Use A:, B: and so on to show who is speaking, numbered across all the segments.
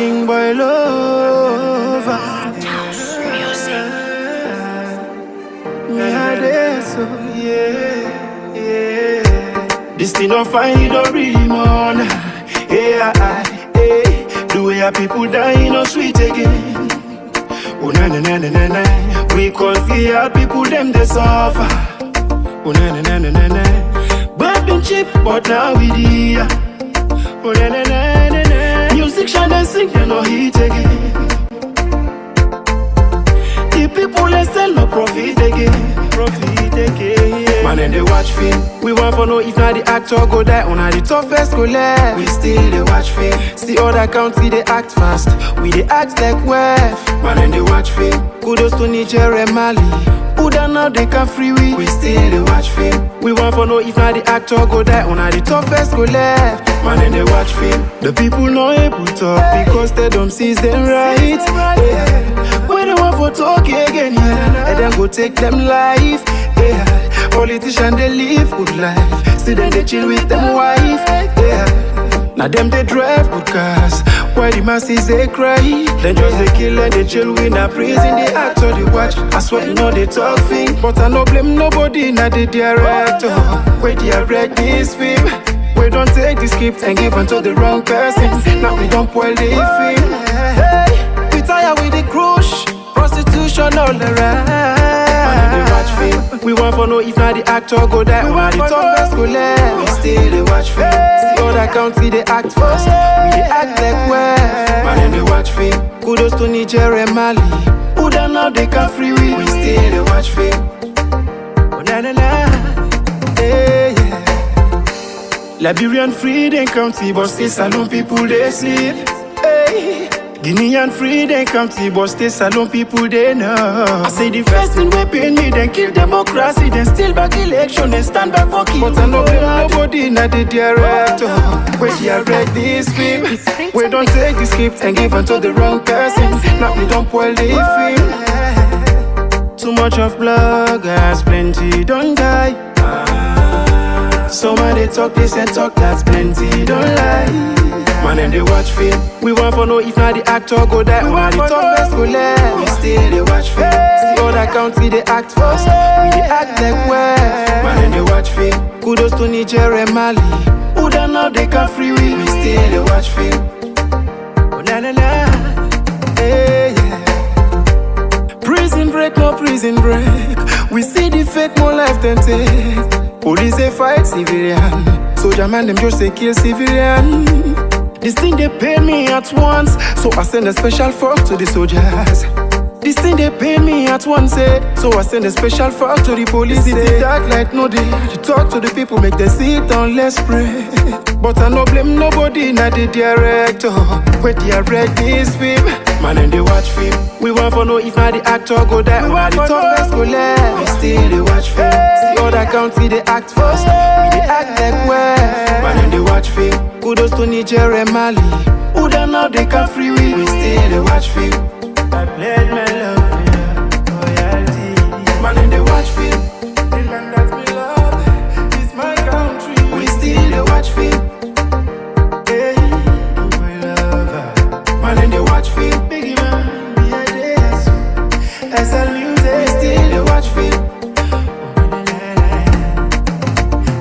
A: king boy lover. This thing don't find it don't really more. Yeah, the way our people die no sweet again. Oh na na na na na. We call fear people them they suffer. Oh na na na na na. But been cheap, but now we dear. Oh na na na na na. Music shine and sing, they no hit again. The people they sell no profit again. Man and they watch film. We want for know if not the actor go die on the toughest go left. We still they watch film. See other country they act fast. We they act like wef. Man and they watch film. Kudos to Niger and Mali. Who done now they can free we still they watch film. We want for know if not the actor go die on the toughest go left. Man and they watch film. The people not able to talk because they don't see them right. Yeah. When they want for talk again, yeah, and then go take them life. Yeah. Politicians they live good life. See them they chill with them wife. Yeah. Now them they drive good cars. Why the masses they cry? Then just they kill and they chill in a prison. They act or they watch. I swear you know they talk thing. But I no blame nobody. Now the director. Where they direct this film. We don't take the script and give it to the wrong person. Now we don't spoil the film. Hey, we tired with the crush. Prostitution all around. Man, they watch film. We want for know if not the actor go die. We want the toughest go left. We still they watch film. See other country they act fast. We they act like wef. Man, they watch film. Kudos to Niger and Mali. Who done now they can free we still they watch film. Oh na na na. Hey, yeah. Liberian free then county, but still Salon people they sleep. Hey. Guinean free then county, but still Salon people they know. I say the first thing we pay me, then kill democracy, then still back election, then stand back for king. But I know nobody not the director. We direct this film. We don't take the script and give it to the wrong person. Now we don't spoil the film. Too much of bloggers, plenty don't die. Some of they talk, they say talk, that's plenty, don't lie. Man and they watch film. We want for know if not the actor go die. On the toughest go left. We still they watch film. See other country they act fast. We they act like wef. Man and they watch film. Kudos to Niger and Mali. Who done now they can free we still they watch film. Oh na na na. Hey, yeah. Prison break, no prison break. We see the fake more life than take. Police they fight civilian. Soldier man them just say kill civilian. This thing they pay me at once, so I send a special fork to the soldiers. This thing they pay me at once, so I send a special fork to the police. It's dark like no day. To talk to the people, make them sit down, let's pray. But I no blame nobody, not the director. We direct this film. Man and they watch film. We want for know if not the actor go die. On the toughest go left. We still they watch film. See other country they act fast. We they act like wef. Man and they watch film. Kudos to Niger and Mali. Who done now they can free we still they watch film. I pledge my love to your loyalty. Man and they watch film. The land that we love is my country. We still they watch film. Hey, my lover. Man and they watch film. Biggie man, be a dance. SL music. We still they watch film.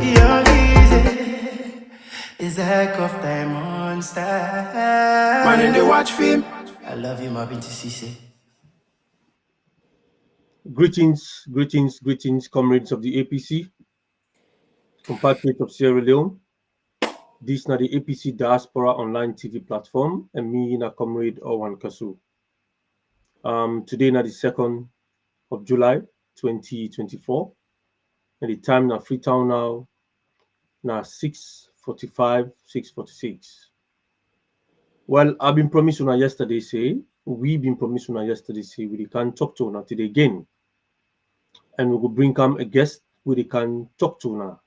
A: Young easy is a heck of time monster. Man and they watch film. I love you, my BTCC.
B: Greetings, comrades of the APC, compatriots of Sierra Leone. This is the APC Diaspora Online TV platform, and me, na comrade OrWanKasu. Today, na the 2nd of July, 2024, and the time na Freetown now, na 6:45, 6:46. Well, I've been promised on yesterday, we've been promised on yesterday, we can talk to now today again. And we will bring come a guest we can talk to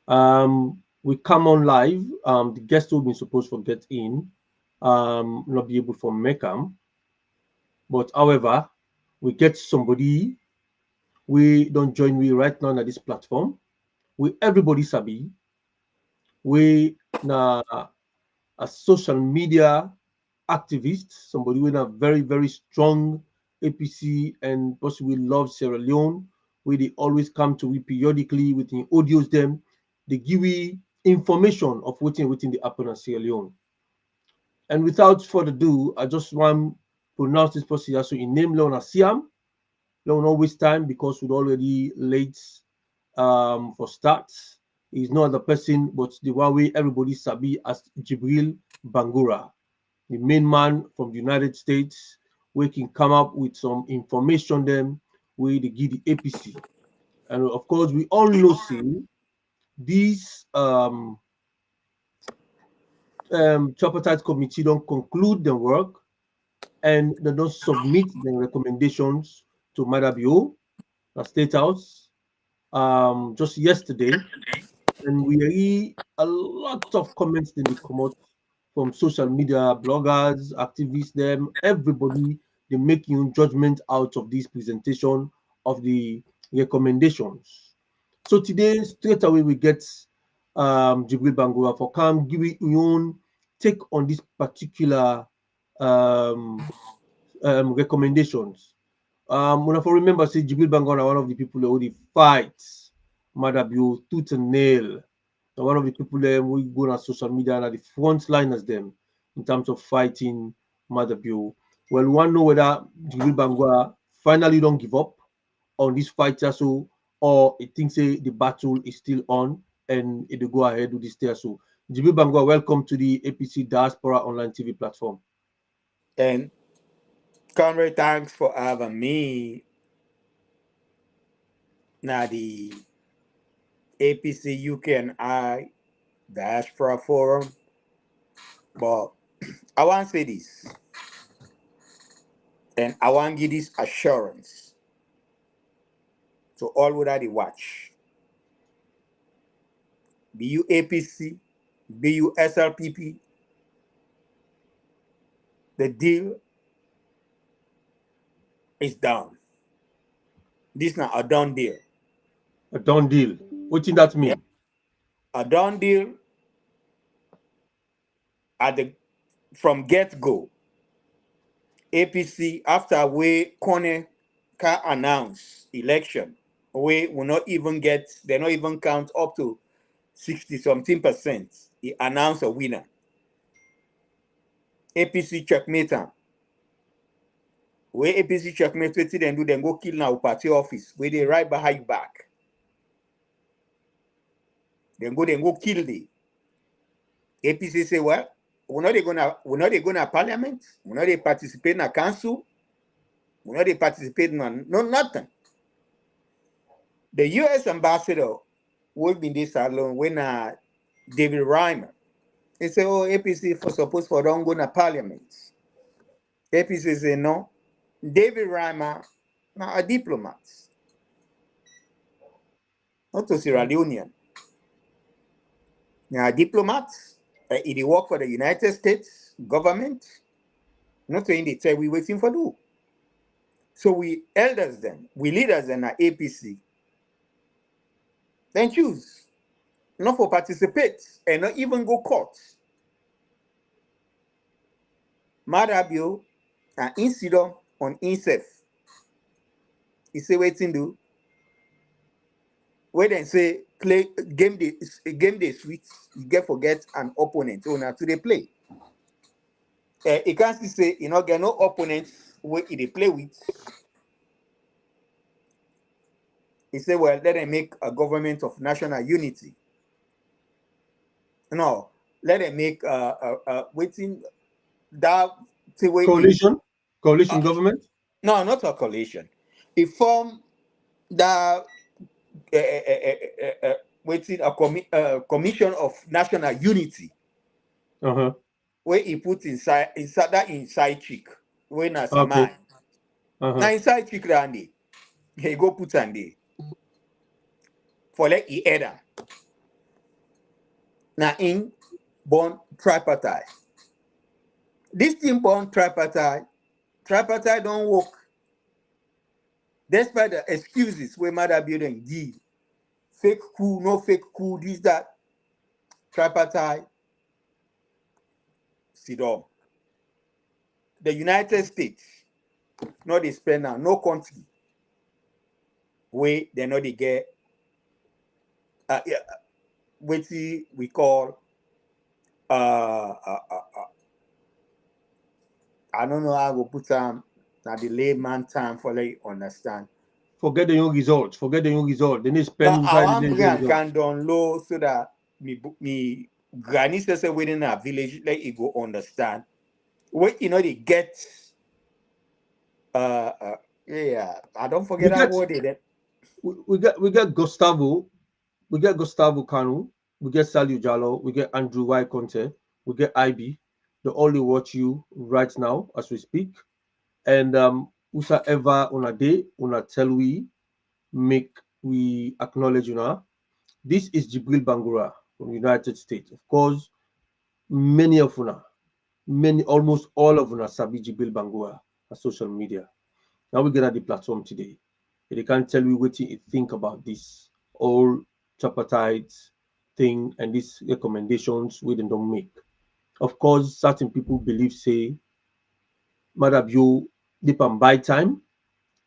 B: now. We come on live. The guest who been supposed to get in, not be able to make them. But however, we get somebody we don't join we right now on this platform. We everybody sabi. We na a social media activist, somebody with a very, very strong APC and possibly love Sierra Leone, where they always come to we periodically with the audios them, they give we information of waiting the happen in Sierra Leone. And without further ado, I just want to pronounce this procedure so in name Leona Siam. Don't not waste time because we're already late for start. He's not the person, but the one way everybody sabi as Gibril Bangura, the main man from the United States, we can come up with some information them where they give the APC. And of course, we all know see these tripartite committee don't conclude the work and they don't submit the recommendations to Madabio, the State House, just yesterday. And we read a lot of comments in the come out from social media, bloggers, activists, them, everybody, they making judgment out of this presentation of the recommendations. So today, straight away, we get Gibril Bangura for come give it your own take on this particular um, recommendations. When I for remember, say Gibril Bangura, one of the people who they fight Madabio tooth and nail. And one of the people we go on social media and are the front liners them in terms of fighting Madabio. Well, we want to know whether Gibril Bangura finally don't give up on this fight so or it thinks say the battle is still on and it will go ahead with this there. So Gibril Bangura, welcome to the APC Diaspora Online TV platform.
C: And comrade, thanks for having me. Now the APC UK and I Diaspora Forum. But I want to say this, and I want to give this assurance to all who that they watch. Be you APC, be you SLPP, the deal is done. This now a done deal.
B: A done deal. What did that
C: Yeah,
B: mean?
C: a done deal at the from get go. APC after we Kone can announce election, we will not even get, they not even count up to 60 something percent. He announced a winner. APC checkmate am. Where APC checkmate wetin dem do, dem go kill now party office. Where they right behind you back. Dem go kill the APC say, well, we're not gonna parliament, we're not they participate in a council, we're not they participate in no nothing. The US ambassador will be in this alone when David Reimer. He say, oh, APC for suppose for don't go to parliament. APC say no. David Reimer now a diplomat, not a Sierra Leonean. Now a diplomat, he dey work for the United States government. Not saying they say we waiting for do. So we elders then, we leaders then at APC, then choose not for participate and not even go court. Madabio and incident on himself. He say waiting do. Where then say play game day sweet, you get forget an opponent. So now to they play. He can't still say you know get no opponents where they play with. He say, well, let them make a government of national unity. No, let them make waiting that say where he
B: Coalition government.
C: no, not a coalition. He formed the waiting a commission of national unity
B: Uh-huh.
C: where he put inside that inside chick where na
B: Okay.
C: samai. Now
B: Uh-huh.
C: inside chick randy, he go put on there for let he head am. Now in born tripartite. This thing born tripartite don't work. Despite the excuses where mother building give, fake coup, no fake coup, this, that, tripartite, sit down. the United States, no they spend now, no country where they know they get yeah, what we call I don't know how to put now the layman term for like understand.
B: Forget the young result. Forget the young result. They need
C: Now
B: spend
C: I
B: inside
C: want
B: the
C: bring
B: result.
C: can down low so that me granny says within a village like it go understand. What you know they get yeah, I don't
B: We
C: forget that
B: get
C: word then.
B: we get Gustavo, we get Gustavo Kanu, we get Saliu Jallo, we get Andrew Y. Conte, we get IB. They only watch you right now as we speak. And whosoever on a day, on a tell we make we acknowledge you now. This is Gibril Bangura from United States. Of course, many of una, many almost all of una sabi Gibril Bangura on social media. Now we get at the platform today. They can't tell you what you think about this all tripartite thing and these recommendations we don't make. Of course, certain people believe say Madabio dip and buy time,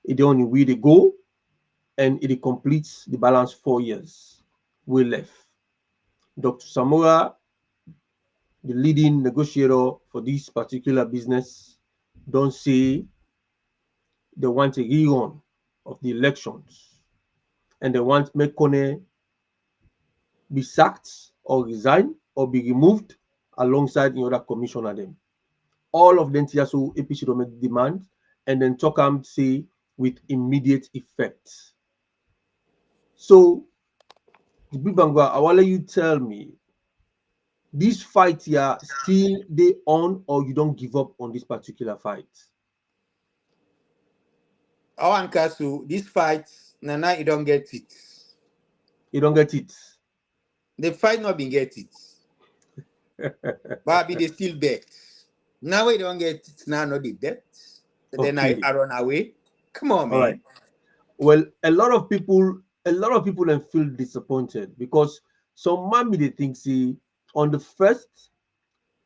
B: it the only way they go, and it completes the balance 4 years we left. Dr. Samora, the leading negotiator for this particular business, don't say they want a rerun of the elections and they want Mekone be sacked or resign or be removed alongside the other commissioner them. All of them so APC don't make demand and then talk say with immediate effect. So the Big Bangwa, I want you tell me this fight here still they on or you don't give up on this particular fight?
C: OrWanKasu, this fight, Nana, you don't get it.
B: You don't get it.
C: The fight not been get it. But they still bet. Now we don't get it, now not the bet. Then
B: Okay.
C: I run away. Come on,
B: All
C: man.
B: right. Well, a lot of people then feel disappointed because some mommy they think see on the first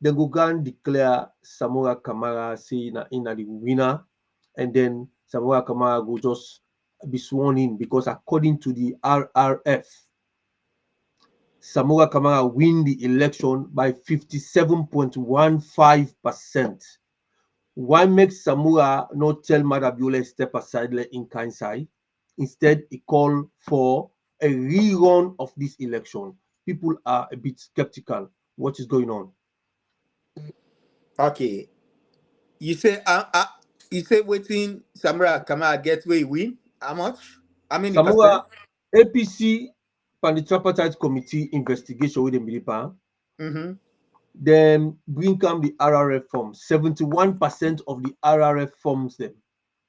B: they go and declare Samora Kamara say in the winner, and then Samora Kamara go just be sworn in because according to the RRF, Samora Kamara win the election by 57.15%. Why make Samura not tell Madabiola step aside let in Kansai? Instead, he called for a rerun of this election. People are a bit skeptical. What is going on?
C: Okay. You say waiting Samra Kamara get where he win? How much? How many
B: Samura
C: percent?
B: APC and the Tripartite Committee investigation with the Milipa,
C: Mm-hmm.
B: then bring come the RRF forms. 71% of the RRF forms them,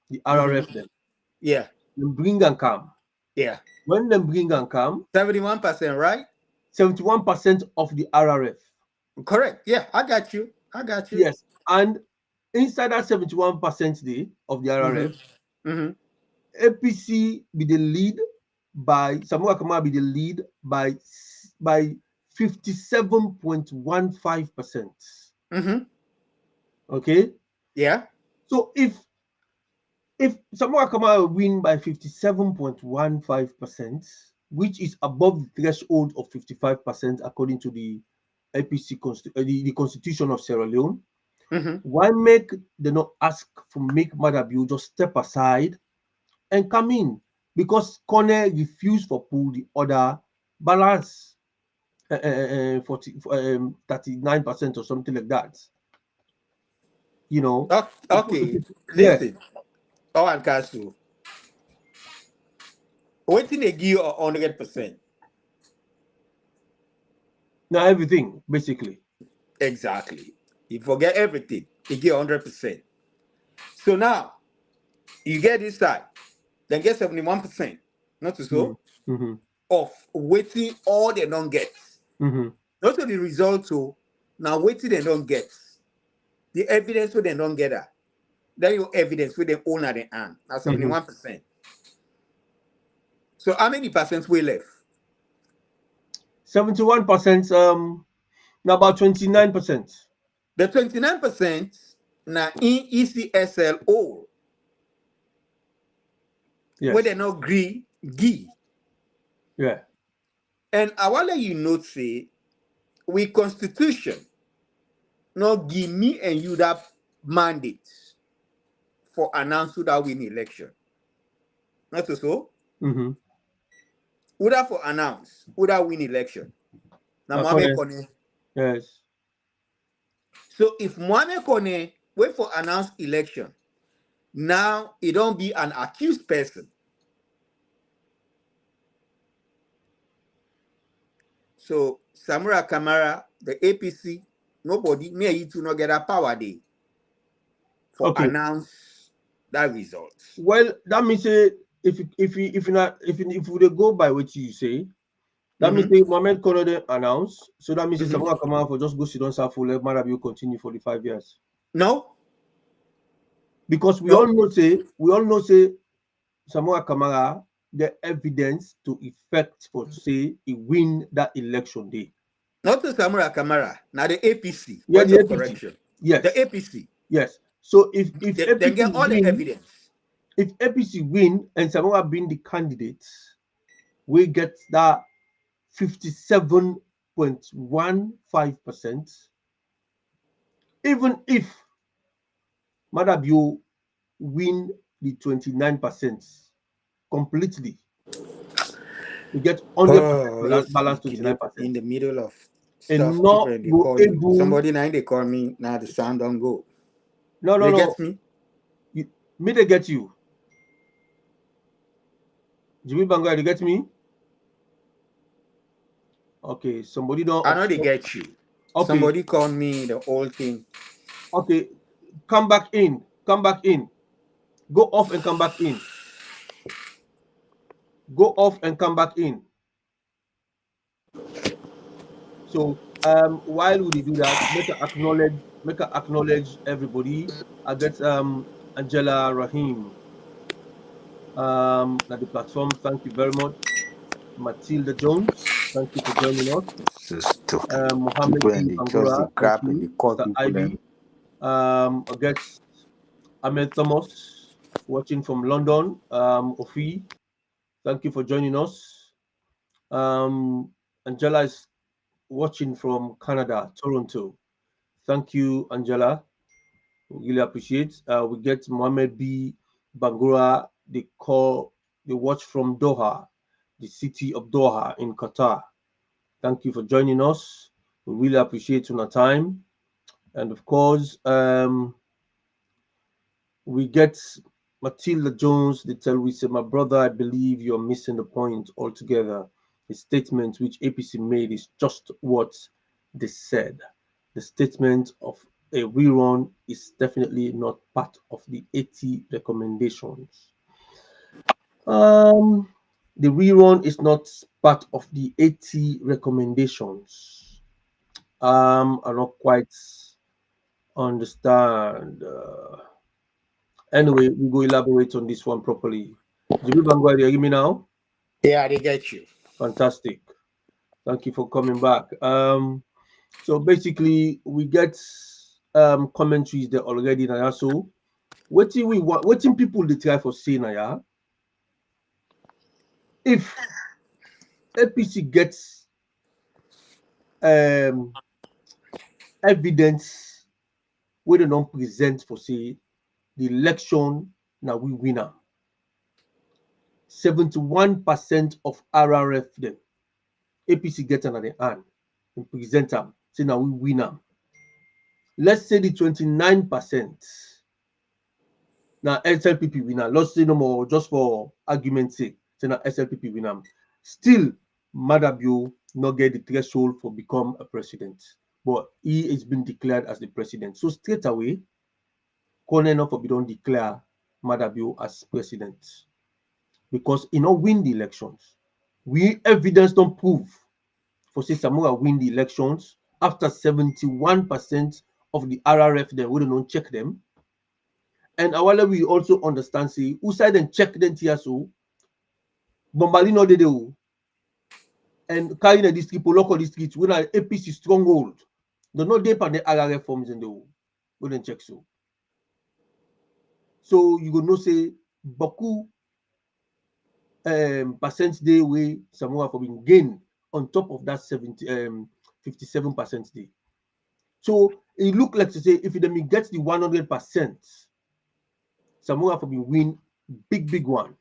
B: the RRF them.
C: Yeah.
B: Then bring and come.
C: Yeah.
B: When them bring and come,
C: 71%, right?
B: 71% of the RRF.
C: Correct. Yeah, I got you.
B: Yes, and inside that 71% of the RRF,
C: Mm-hmm.
B: APC be the lead by Samuel Kamara be the lead by 57.15%.
C: Mm-hmm.
B: Okay,
C: Yeah.
B: so if Samuel Kamara win by 57.15%, which is above the threshold of 55% according to the APC the Constitution of Sierra Leone.
C: Mm-hmm.
B: Why make they not ask for make Madabio just step aside and come in? Because Kone refused for pull the other balance 39% or something like that. You know.
C: Okay.
B: Yeah.
C: Listen. OrWanKasu. Waiting they give you 100%.
B: Now everything basically.
C: Exactly. You forget everything. You get 100%. So now you get this side, then get 71%. Not so
B: Mm-hmm.
C: of waiting all they don't get.
B: Mm-hmm.
C: Not only the result to now waiting they don't get. The evidence what they don't get that. Then your evidence with them own at the hand. Now 71%. So how many percent we left?
B: 71%. Now about 29%.
C: The 29%, na in ECSL all.
B: Yes.
C: Where they not agree, gi.
B: Yeah.
C: And I want let you know, say, we constitution not give me and you that mandate for announce who that win election. Not so.
B: Mm-hmm.
C: Who that for announce who that win election. Now Mohamed Kone.
B: Yes.
C: So if Mohamed Kone wait for announce election, now it don't be an accused person. So Samura Kamara, the APC, nobody, me and you two not get a power day for announce that result.
B: Well, that means if we go by what you say, that means the moment Kono announce, so that means someone come out for just go sit down full matter will continue for the 5 years.
C: No.
B: Because we all know say Samoa Kamara the evidence to effect for say he win that election day.
C: Not to Samura Kamara, now the APC.
B: Yeah, the APC.
C: Correction.
B: Yes.
C: The APC.
B: Yes. So if
C: they get all the evidence.
B: If APC win and Samoa being the candidate, we get that 57.15%. Even if Madabio win the 29% completely, we get 100% balance 29%.
C: In the middle of
B: and
C: stuff,
B: not
C: they call you. Somebody now they call me, now the sound don't go.
B: No.
C: They get me?
B: They get you. Gibril Bangura, they get me? Okay, somebody don't.
C: I know they get you. Okay. Somebody call me the whole thing.
B: Okay, come back in. Go off and come back in. So while we do that, make a acknowledge everybody. I get Angela Rahim at the platform. Thank you very much. Matilda Jones, thank you for joining us. Mohammed Bangura, thank you. Mr. Ivy. I get Ahmed Thomas watching from London. Ofi, thank you for joining us. Angela is watching from Canada, Toronto. Thank you, Angela. We really appreciate. We get Mohammed B. Bangura. They watch from Doha, the city of Doha in Qatar. Thank you for joining us. We really appreciate your time. And of course, we get Matilda Jones. They tell we say, my brother, I believe you're missing the point altogether. The statement which APC made is just what they said. The statement of a rerun is definitely not part of the 80 recommendations. The rerun is not part of the 80 recommendations. I don't quite understand. Anyway, we go elaborate on this one properly. Gibril Bangura, you hear me now?
C: Yeah, they get you.
B: Fantastic. Thank you for coming back. So basically, we get commentaries there already now. So, what people they try for saying now? If APC gets evidence where they don't present for say the election now we winner. 71% of RRF them APC get another hand and present them say now we winner. Let's say the 29% now SLPP winner. Let's say no more just for argument's sake. Say now SLPP winner. Still, Madabio not get the threshold for become a president, but he has been declared as the president. So straight away, Kone not for be don't declare Madabio as president because he not win the elections. We evidence don't prove for say Samura win the elections after 71% of the RRF they wouldn't don't check them. And our we also understand say who side and check them here so Bombalino de do and carrying a district, local district, when an APC stronghold. They not depend on the RRF forms in the wouldn't check so. So you go know say Boku percent day way Samoa for being gained on top of that 57% day. So it look like to say if it gets the 100%, Samoa for being win big one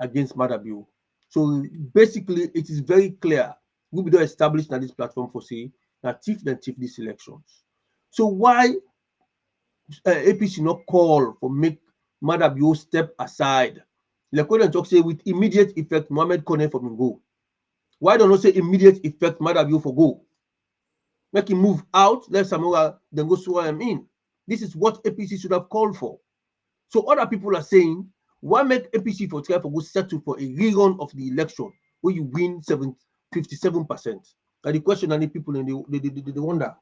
B: against Madabio. So basically, it is very clear we be established on this platform for say that thief these elections. So why APC not call for make Madabio step aside? Like when talk say with immediate effect, Mohamed Kone for him go. Why don't you say immediate effect Madabio for go? Make him move out, let Samoa then go swear him in. This is what APC should have called for. So other people are saying, why make APC for try for go settle for a rerun of the election where you win 57%? And the question and the people and they wonder,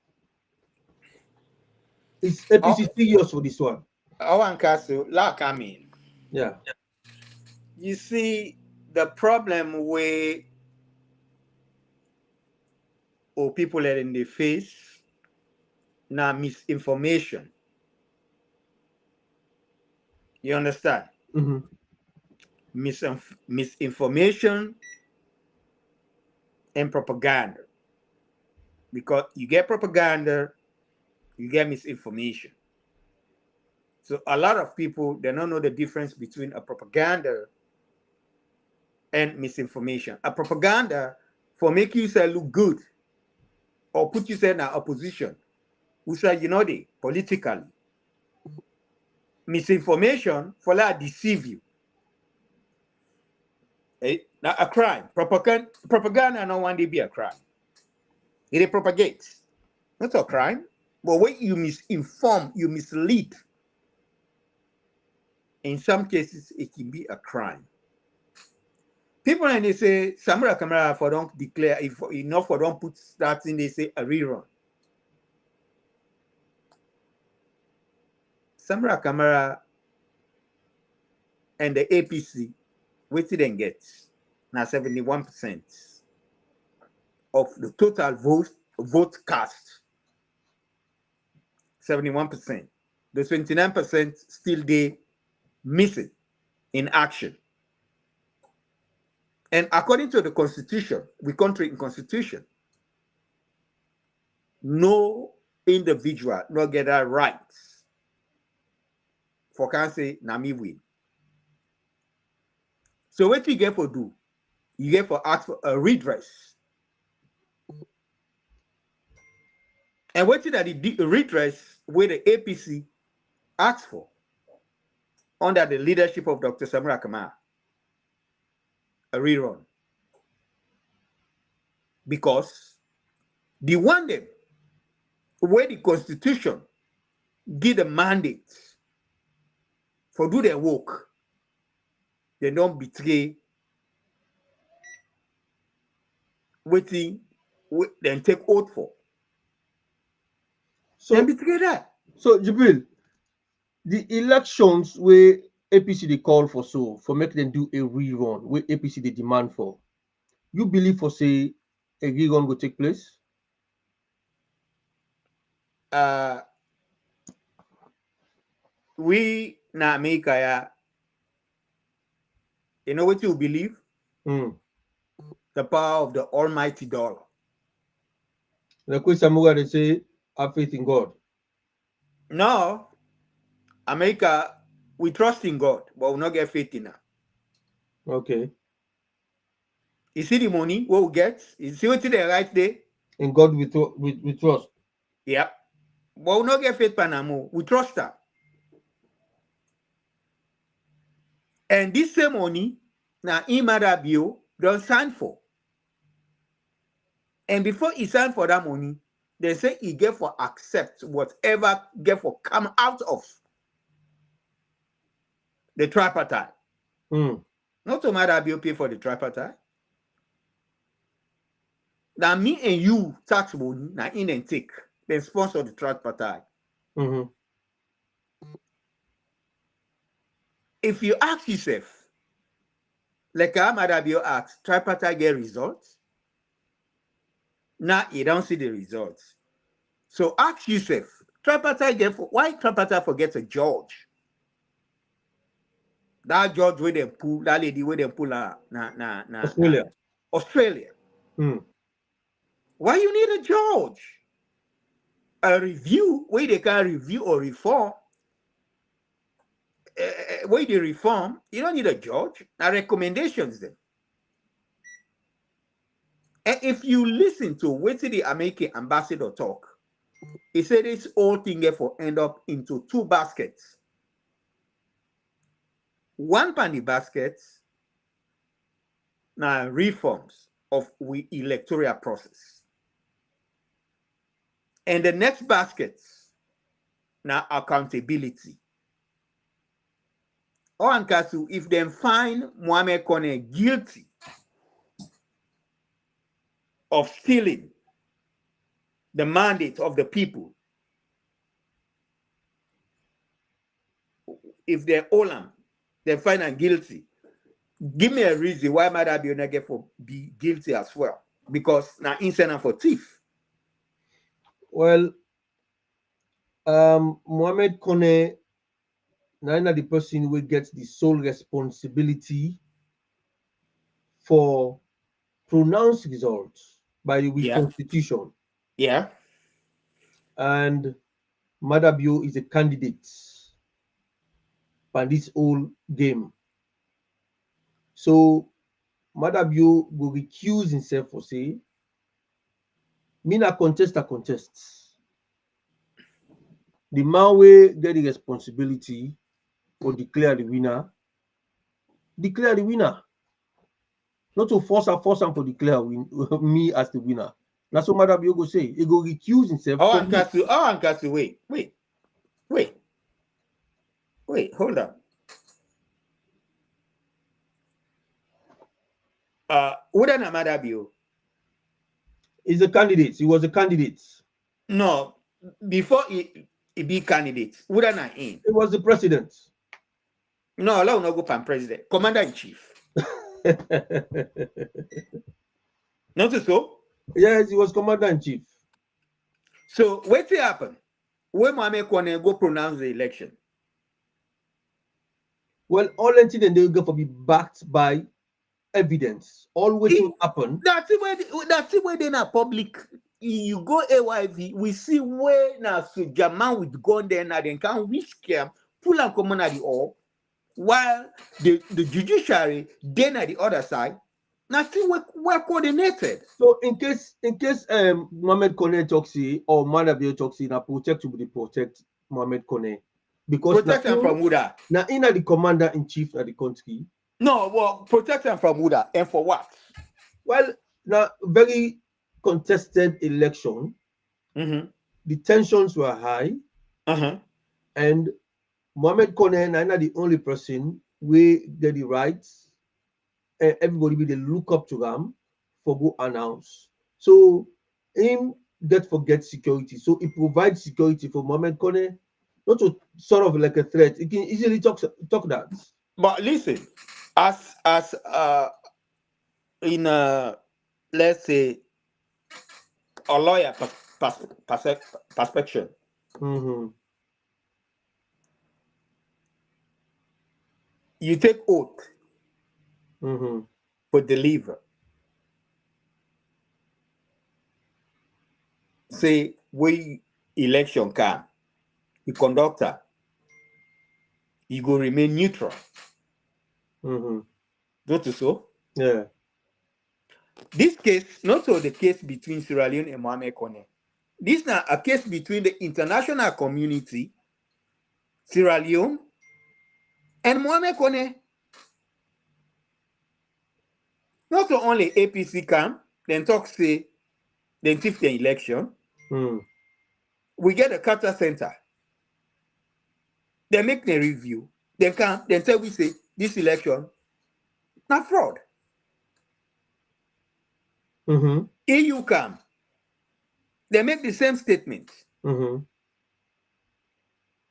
B: is APC serious for this one?
C: OrWanKasu, like I mean,
B: Yeah.
C: you see the problem where people are in the face now misinformation. You understand?
B: Mm-hmm.
C: Misinformation and propaganda. Because you get propaganda, you get misinformation. So a lot of people, they don't know the difference between a propaganda and misinformation. A propaganda for make you say look good or put you say in a opposition, who say politically. Misinformation for like deceive you. Now a crime. Propaganda no one day be a crime. It propagates. Not a crime. But when you misinform, you mislead. In some cases, it can be a crime. People and they say Samura Camera for don't declare if enough for don't put that in, they say a rerun. Samura Camera and the APC, what did they get? Now 71% of the total vote cast. 71%. The 29% still they missing in action. And according to the constitution, we country in constitution, no individual no get that rights for can say Nami win. So what you get for do? You get for ask for a redress. And what did the redress where the APC asked for under the leadership of Dr. Samura Kamara? A rerun. Because the one them where the constitution give the mandate for do their work, they don't betray waiting, then take oath for.
B: So
C: Then betray that.
B: So Gibril, the elections where APC they call for for make them do a rerun where APC they demand for. You believe for say a rerun will take place?
C: We na America, you know what you believe? The power of the almighty dollar.
B: Like when Samuel they say, have faith in God.
C: No, America, we trust in God, but we not get faith in her.
B: Okay.
C: You see the money what we get? You see what they right there?
B: In God we trust.
C: Yep. But we not get faith Panamo. We trust her. And this same money, now Imadabio don't sign for. And before he signed for that money, they say he get for accept whatever get for come out of the tripartite. Not to Madabio pay for the tripartite. Now me and you tax money, now in and take, then sponsor the tripartite. If you ask yourself, like Madabio asked, tripartite get results? Now you don't see the results. So ask yourself, tripartite get for why tripartite forgets a judge? That judge where they pull, that lady where they pull
B: Australia.
C: Australia. Why you need a judge? A review where they can review or reform. Where they reform, you don't need a judge. Now recommendations then. And if you listen to what the American ambassador talk, he said this whole thing therefore end up into two baskets. One pan the baskets now reforms of we electoral process. And the next basket now accountability. OrWanKasu, if they find Mohamed Kone guilty of stealing the mandate of the people, if they hold him, they find him guilty. Give me a reason why Mother Bionege for be guilty as well. Because now incentive for thief.
B: Well, Mohamed Kone, now the person who gets the sole responsibility for pronounced results by the Constitution.
C: Yeah.
B: And Madabio is a candidate by this whole game. So Madabio will recuse himself for say, me na contest a contests. The man will get the responsibility for declare the winner. Declare the winner. Not to force him for declare me as the winner. That's what Madabio go say. He go recuse himself.
C: OrWanKasu, wait, hold on. Udana Madabio.
B: He's a candidate. He was a candidate.
C: No, before he be candidate, Udana in.
B: He was the president.
C: No, allow no go pan president. Commander in chief. Not so?
B: Yes, he was commander in chief.
C: So what will happen? When Mohamed Kone go pronounce the election?
B: Well, all until then they will go for be backed by evidence. All what will happen.
C: That's it where they na public. You go AYV, we see where now so German with gun there now they can which scam pull and come on at the all, while the judiciary then at the other side. Nothing were coordinated.
B: So in case Mohamed Kone Toxi or Madabio Toxi na protect Mohamed Kone. Because
C: protect him from Uda.
B: Now in the commander in chief of the country.
C: No, well, protect them from Uda. And for what?
B: Well, now very contested election. The tensions were high. And Mohamed Kone is not the only person we get the rights. And everybody will look up to him for go announce. So him forget security. So he provides security for Mohamed Kone, not to sort of like a threat. He can easily talk that.
C: But listen, as in let's say a lawyer perspective. You take oath for deliver. Say when election come, the conductor, you go remain neutral. Don't you so?
B: Yeah.
C: This case, not so the case between Sierra Leone and Mohamed Kone. This is now a case between the international community, Sierra Leone, and Mohamed Kone. Not so only APC come, then talk say, then thief the election. We get a Carter Center. They make the review. Then come, then say we say this election, not fraud. EU come. They make the same statement. A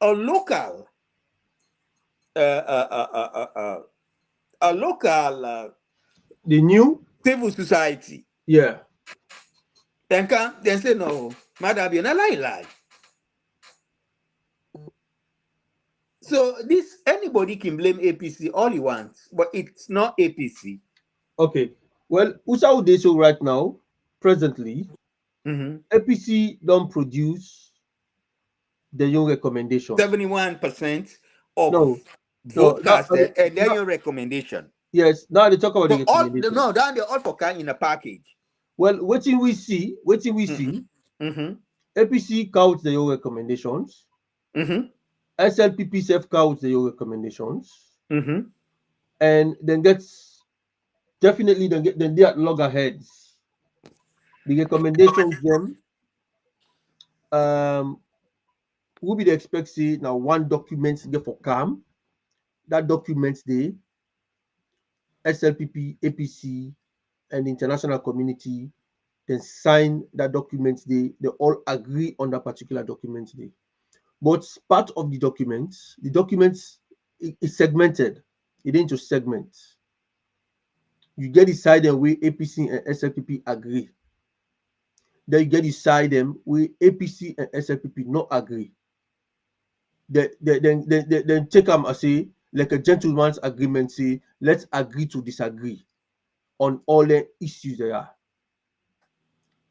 C: local
B: the new
C: civil society.
B: Yeah.
C: Then come, then say no, Madam, you're not lie. So this anybody can blame APC all he wants, but it's not APC.
B: Okay. Well, Usau Deso right now, presently, APC don't produce the young recommendation.
C: 71% of
B: No, no,
C: vote casted, and then your recommendation.
B: yes, now they talk about the
C: So all
B: recommendation.
C: no, then they all for kind in a package.
B: Well, waiting we see, APC counts the young recommendations, SLPP self counts the young recommendations, and then gets definitely then they are loggerheads. The recommendations them will be the expect say now one document get for CAM. That document they SLPP, APC, and the international community then sign that document they all agree on that particular document day. But part of the documents is segmented. It into segments. You get the side them where APC and SLPP agree. Then you get the side them where APC and SLPP not agree. Then take them as say like a gentleman's agreement. Say let's agree to disagree on all the issues there are.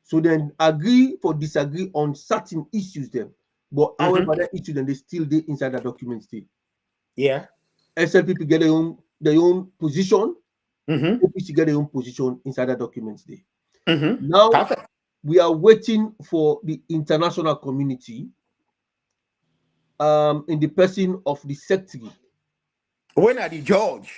B: So then agree for disagree on certain issues them. But however, that issue then they still they inside the document still.
C: Yeah.
B: SLPP get their own position. APC get their own position inside the document there. Now
C: Perfect.
B: we are waiting for the international community in the person of the secretary.
C: When are the judge?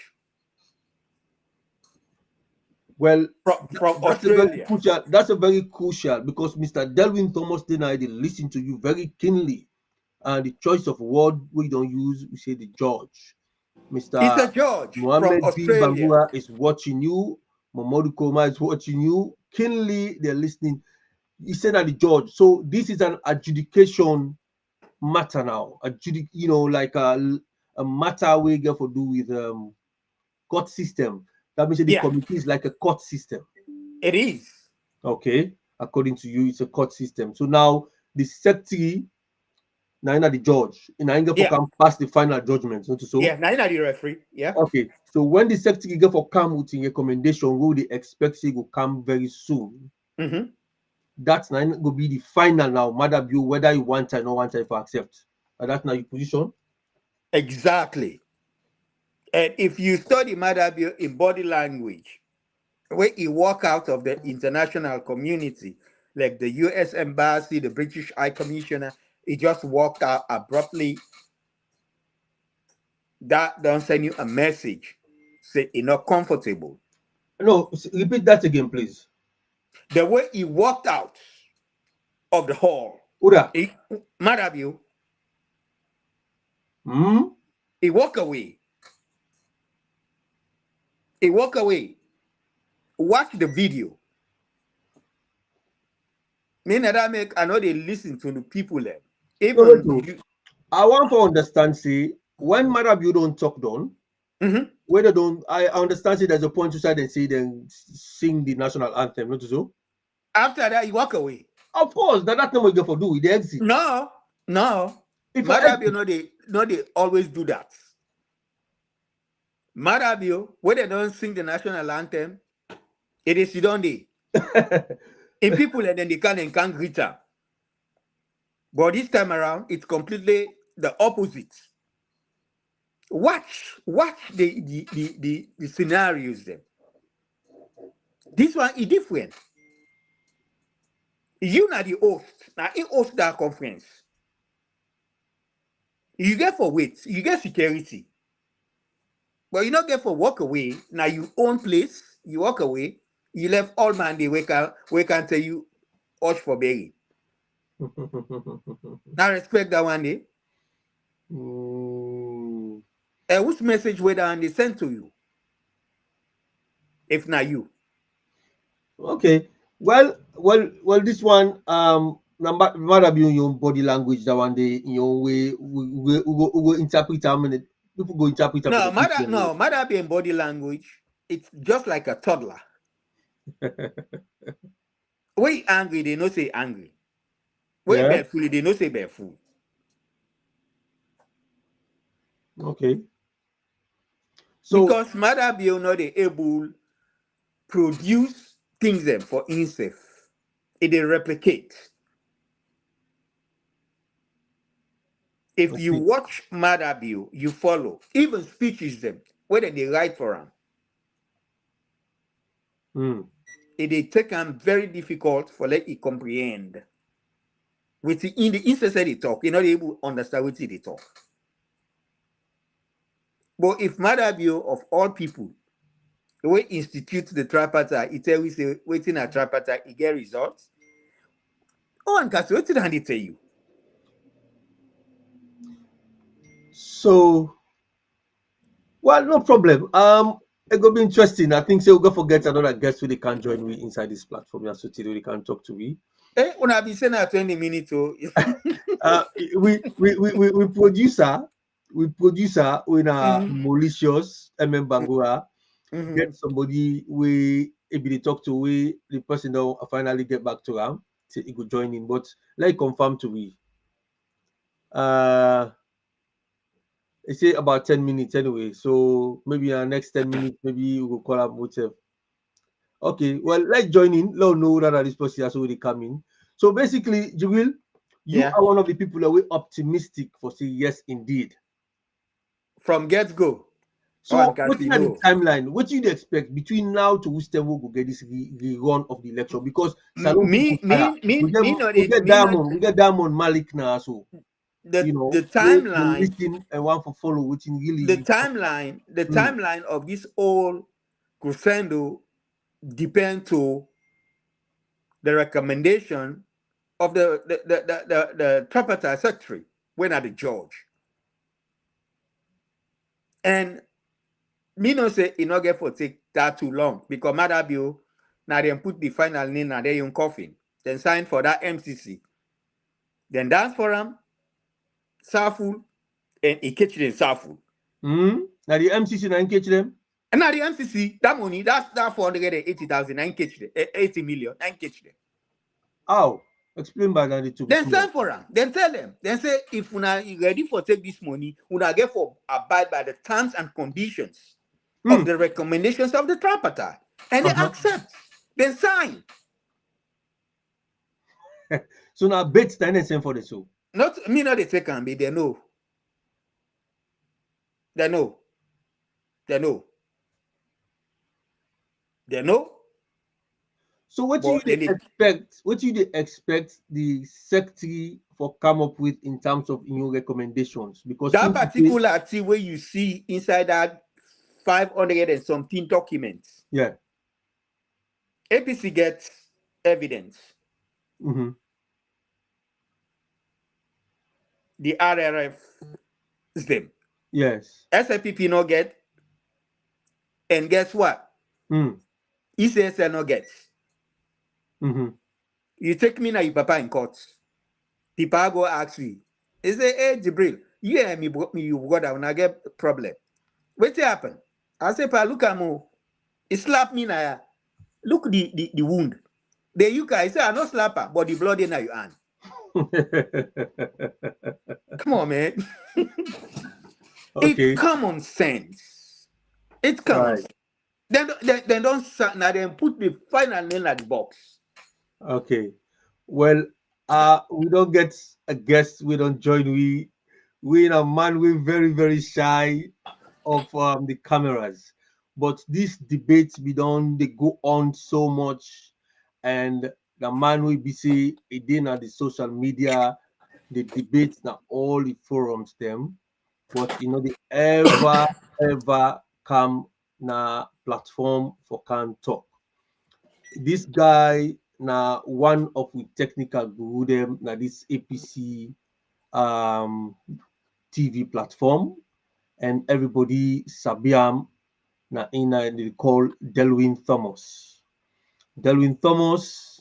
B: Well,
C: From
B: that's a very
C: Australia.
B: crucial. That's a very crucial because Mr. Delwin Thomas denied they listen to you very keenly, and the choice of word we don't use, we say the judge.
C: It's
B: Mr.
C: a judge from
B: Mohammed B.
C: Australia.
B: Bangura is watching you. Momodu Koma is watching you. Keenly, they're listening. He said that the judge. So this is an adjudication matter now. Like a matter we get for do with court system. That means the committee is like a court system.
C: It is.
B: Okay, according to you, it's a court system. So now the secretary, now the judge, can pass the final judgment. So
C: yeah, now the referee. Yeah.
B: Okay, so when the secretary get for come with a recommendation, will they expect say will come very soon? That's now going to be the final now. Matter you whether you want or not want to accept. And that's now your position.
C: Exactly. And if you study Madabio in body language, when he walk out of the international community, like the US Embassy, the British High Commissioner, he just walked out abruptly. That don't send you a message. Say you're not comfortable.
B: No, repeat that again, please.
C: The way he walked out of the hall,
B: Uda.
C: Madabio,
B: Hmm?
C: he walk away. He walk away. Watch the video. Me that make I know they listen to the people there. Even
B: I want to understand, see, when Marabio don't talk down, where they don't, I understand, see, there's a point to say they say then sing the national anthem, not so?
C: After that, you walk away.
B: Of course, that's not what you for do with the exit.
C: No.
B: If
C: Marabio, they always do that. Marabio, when they don't sing the national anthem, it is Sidonde. In people and then they can't greet her. But this time around, it's completely the opposite. Watch the scenarios then. This one is different. You not the host. Now he host that conference. You get for wait, you get security. But you not get for walk away. Now you own place, you walk away, you left all man they we can tell you watch for berry. Now respect that one day. Which message whether they send to you? If not you.
B: Okay. Well, this one, matter be your own body language that one day in your way we go interpret how many people go interpret.
C: Matter be in body language, it's just like a toddler. When you angry, they no say angry. When you be fool, they no say be fool.
B: Okay. So
C: Because Madabio not able produce things them for himself. They replicate. If you
B: okay.
C: watch Madabio, you follow. Even speeches them, whether they write for them,
B: Mm.
C: they take them very difficult for let it comprehend. With the in the instance they talk, you're not able to understand what they talk. But if Madabio of all people, the way institute the tripartite, it tell we say waiting at tripartite, it get results. OrWanKasu, what did they tell you?
B: So, well, no problem. It gonna be interesting. I think so. We'll go forget another guest who they can join me inside this platform. Yeah, so today they can talk to me.
C: When I be saying 20 minutes, so
B: Uh, we producer with a malicious Bangura get somebody we if they talk to we the person now finally get back to him say he could join in, but like confirm to we. They say about 10 minutes anyway, so maybe in the next 10 minutes, maybe we will call up with okay, well, let's join in. Let us know that this person has already come in. So basically, Gibril, you
C: yeah.
B: are one of the people that we optimistic for say yes, indeed.
C: From get go.
B: So,
C: OrWanKasu,
B: looking at the
C: no.
B: timeline, what do you expect between now to which time we will get this run of the election? Because Salon people
C: Me,
B: fire.
C: me, me,
B: We get
C: me, not
B: we
C: it,
B: get
C: me, not
B: Diamond, we get Diamond Malik now. So
C: the
B: we
C: timeline,
B: listen and want for follow, which in
C: the
B: really.
C: timeline, the
B: Mm,
C: timeline of this whole crescendo depend to the recommendation of the tripartite secretary when at the judge. And me no say it not get for take that too long because Mother Bill now then put the final name na there in coffin, then sign for that MCC, then dance for him, Saful, and he catch them Saful.
B: Now the MCC now engage them.
C: And now the MCC, that money, that's that 480,000, 9 catch them, 80 million, 9 catch them.
B: How? Explain by that it to be
C: Then
B: small.
C: sign for them. Then tell them. Then say if una ready for take this money, una get for abide by the terms and conditions of the recommendations of the tripartite. And they accept. Then sign.
B: So now bet stand same for the show.
C: Not me not they take and be they know. They know. They know. They know.
B: So what you
C: But then they
B: expect? What you expect the secretary for come up with in terms of new recommendations? Because
C: that
B: since you say,
C: particular thing where you see inside that 500 and something documents,
B: yeah,
C: APC gets evidence. The RRF is them.
B: yes,
C: SFPP no get. And guess what? ECSL no get. You take me now, your papa in court. The papa go ask me. He say, hey, Gibril, you and me, you got that when I get problem. What happen? I say, pa, look at me. He slap me now. Look the wound. The you guys say, I no slap her, but the blood in your hand. Come on, man. It's
B: Okay,
C: common sense. It's common
B: right,
C: sense. Then don't now then put the final name at the box.
B: okay. Well, we don't get a guest. We don't join. We in a man. We're very shy of the cameras, but these debates we don't they go on so much, and the man will be say again at the social media, the debates now all the forums them, but they ever come na platform for can talk. This guy na one of the technical guru them na this APC um TV platform, and everybody sabiam na they call Delwyn Thomas. Delwyn Thomas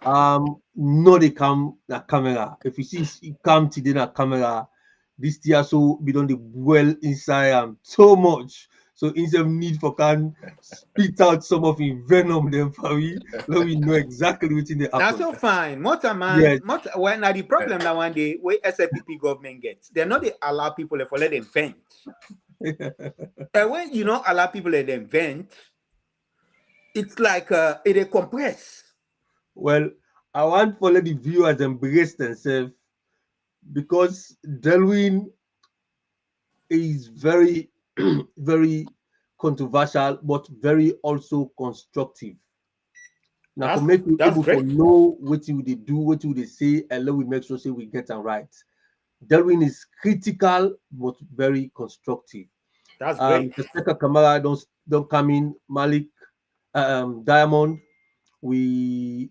B: no they come na camera. If you see he come today na camera, this year so be done the well inside so much. So instead of need for can spit out some of the venom them for we, let we know exactly what in the
C: That's
B: happen.
C: so fine. Motor man,
B: Yes.
C: when now the problem that one day where SLPP government gets, they're not they allow people to let them vent. And when you don't allow people to let them vent, it's like it compress.
B: Well, I want for let the viewers embrace themselves because Delwyn is very, very controversial, but very also constructive. Now, to make you
C: That's
B: able to
C: great.
B: know what you they do, what you they say, and let we make sure say we get them right. Delwyn is critical but very constructive.
C: That's great.
B: Jessica Kamara don't come in. Malik, Diamond, we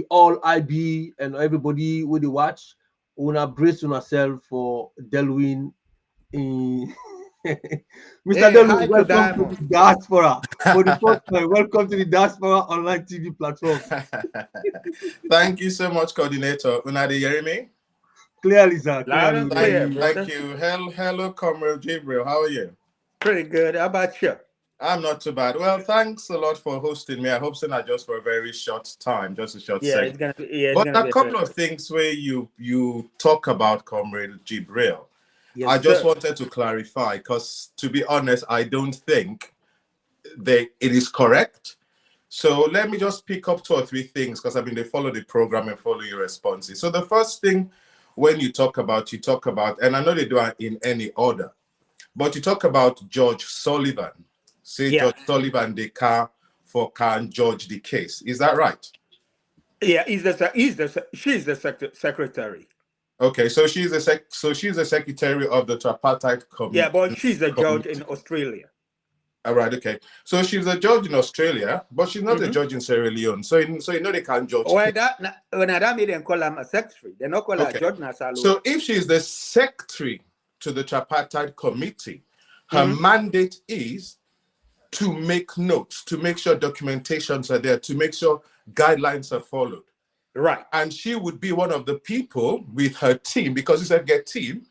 B: all IB and everybody with the watch. Una brace yourself for Delwyn in Mr.
C: Hey,
B: Delwyn,
C: hi to
B: welcome to
C: Diamond.
B: the diaspora. For the first time, welcome to the diaspora online TV platform.
D: Thank you so much, coordinator. Una de hear me?
B: Clearly, sir.
C: Loud and clear, brother.
D: Thank you. Hello, Comrade Gibril. How are you?
C: Pretty good. How about you?
D: I'm not too bad. Well, thanks a lot for hosting me. I hope so not just for a very short time, just a short
C: Yeah,
D: segment.
C: it's
D: But
C: gonna
D: a
C: be
D: couple of things where you talk about Comrade Gibril.
C: Yes,
D: I just
C: sir.
D: wanted to clarify because, to be honest, I don't think it is correct. So let me just pick up 2 or 3 things because they follow the program and follow your responses. So the first thing, when you talk about, and I know they do it in any order, but you talk about Judge Sullivan. Say
C: Yeah.
D: Judge Sullivan, can judge the case. Is that right?
C: Yeah, she's the secretary.
D: Okay, so she's the secretary of the Tripartite Committee.
C: Yeah, but she's a judge in Australia.
D: All right, okay. So she's a judge in Australia, but she's not a judge in Sierra Leone. So you know they can't judge.
C: Well, that made them call her a secretary. They not call her a judge Nasalo.
D: So if she's the secretary to the Tripartite Committee, her mandate is to make notes, to make sure documentations are there, to make sure guidelines are followed.
C: Right.
D: And she would be one of the people with her team, because you said get team,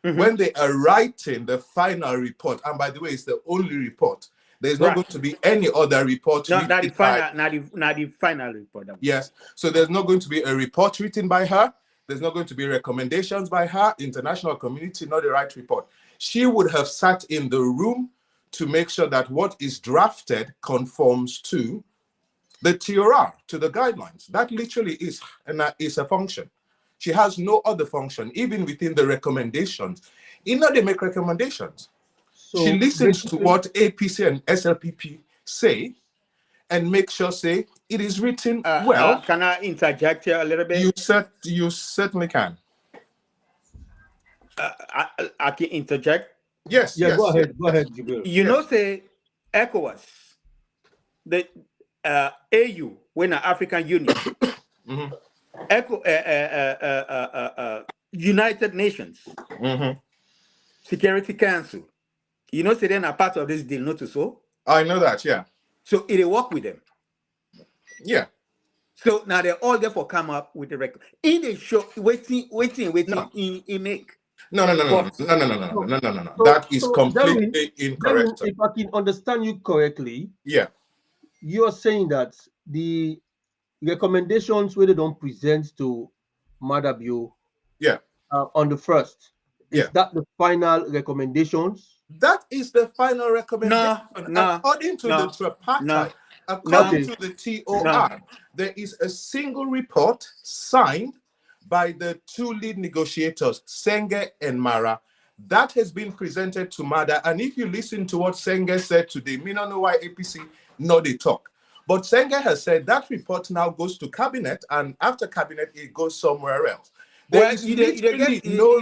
D: when they are writing the final report, and by the way, it's the only report. There's not going to be any other report.
C: Not the final report.
D: Yes. So there's not going to be a report written by her. There's not going to be recommendations by her. International community, not the right report. She would have sat in the room to make sure that what is drafted conforms to the TOR, to the guidelines. That literally is a function. She has no other function, even within the recommendations. They make recommendations. So she listens to what APC and SLPP say and make sure say it is written well.
C: Can I interject here a little bit?
D: You certainly can.
C: I can interject.
D: Yes.
B: Yeah, go ahead, Gibril.
C: You know, say ECOWAS, the AU, when an African Union, United Nations, Security Council. You know, say they're not part of this deal, not so.
D: I know that, yeah.
C: So it work with them.
D: Yeah.
C: So now they're all therefore come up with the record. In the show, waiting, he make.
D: No. That is completely incorrect.
B: If I can understand you correctly,
D: yeah,
B: you're saying that the recommendations where they don't present to Madabio, on the 1st, is that the final recommendations?
D: That is the final recommendation. According to the Tripartite, according to the TOR, there is a single report signed by the 2 lead negotiators, Senge and Mara, that has been presented to Mada. And if you listen to what Senge said today, me don't know why APC they talk. But Senge has said that report now goes to cabinet, and after cabinet, it goes somewhere else. There is literally no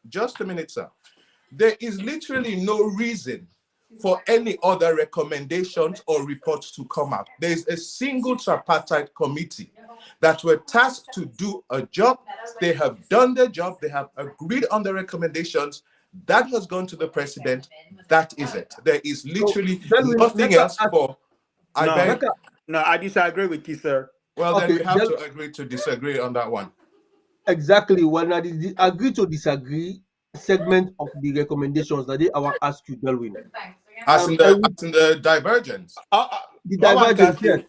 D: just a minute, sir. There is literally no reason for any other recommendations or reports to come out. There is a single tripartite committee that were tasked to do a job. They have done their job. They have agreed on the recommendations. That has gone to the president. That is it. There is literally nothing else for.
C: I disagree with you, sir.
D: Well, then we have to agree to disagree on that one.
B: Exactly. When I agree to disagree, segment of the recommendations that they our ask you, Delwin.
D: As in the divergence.
B: The divergence, yes.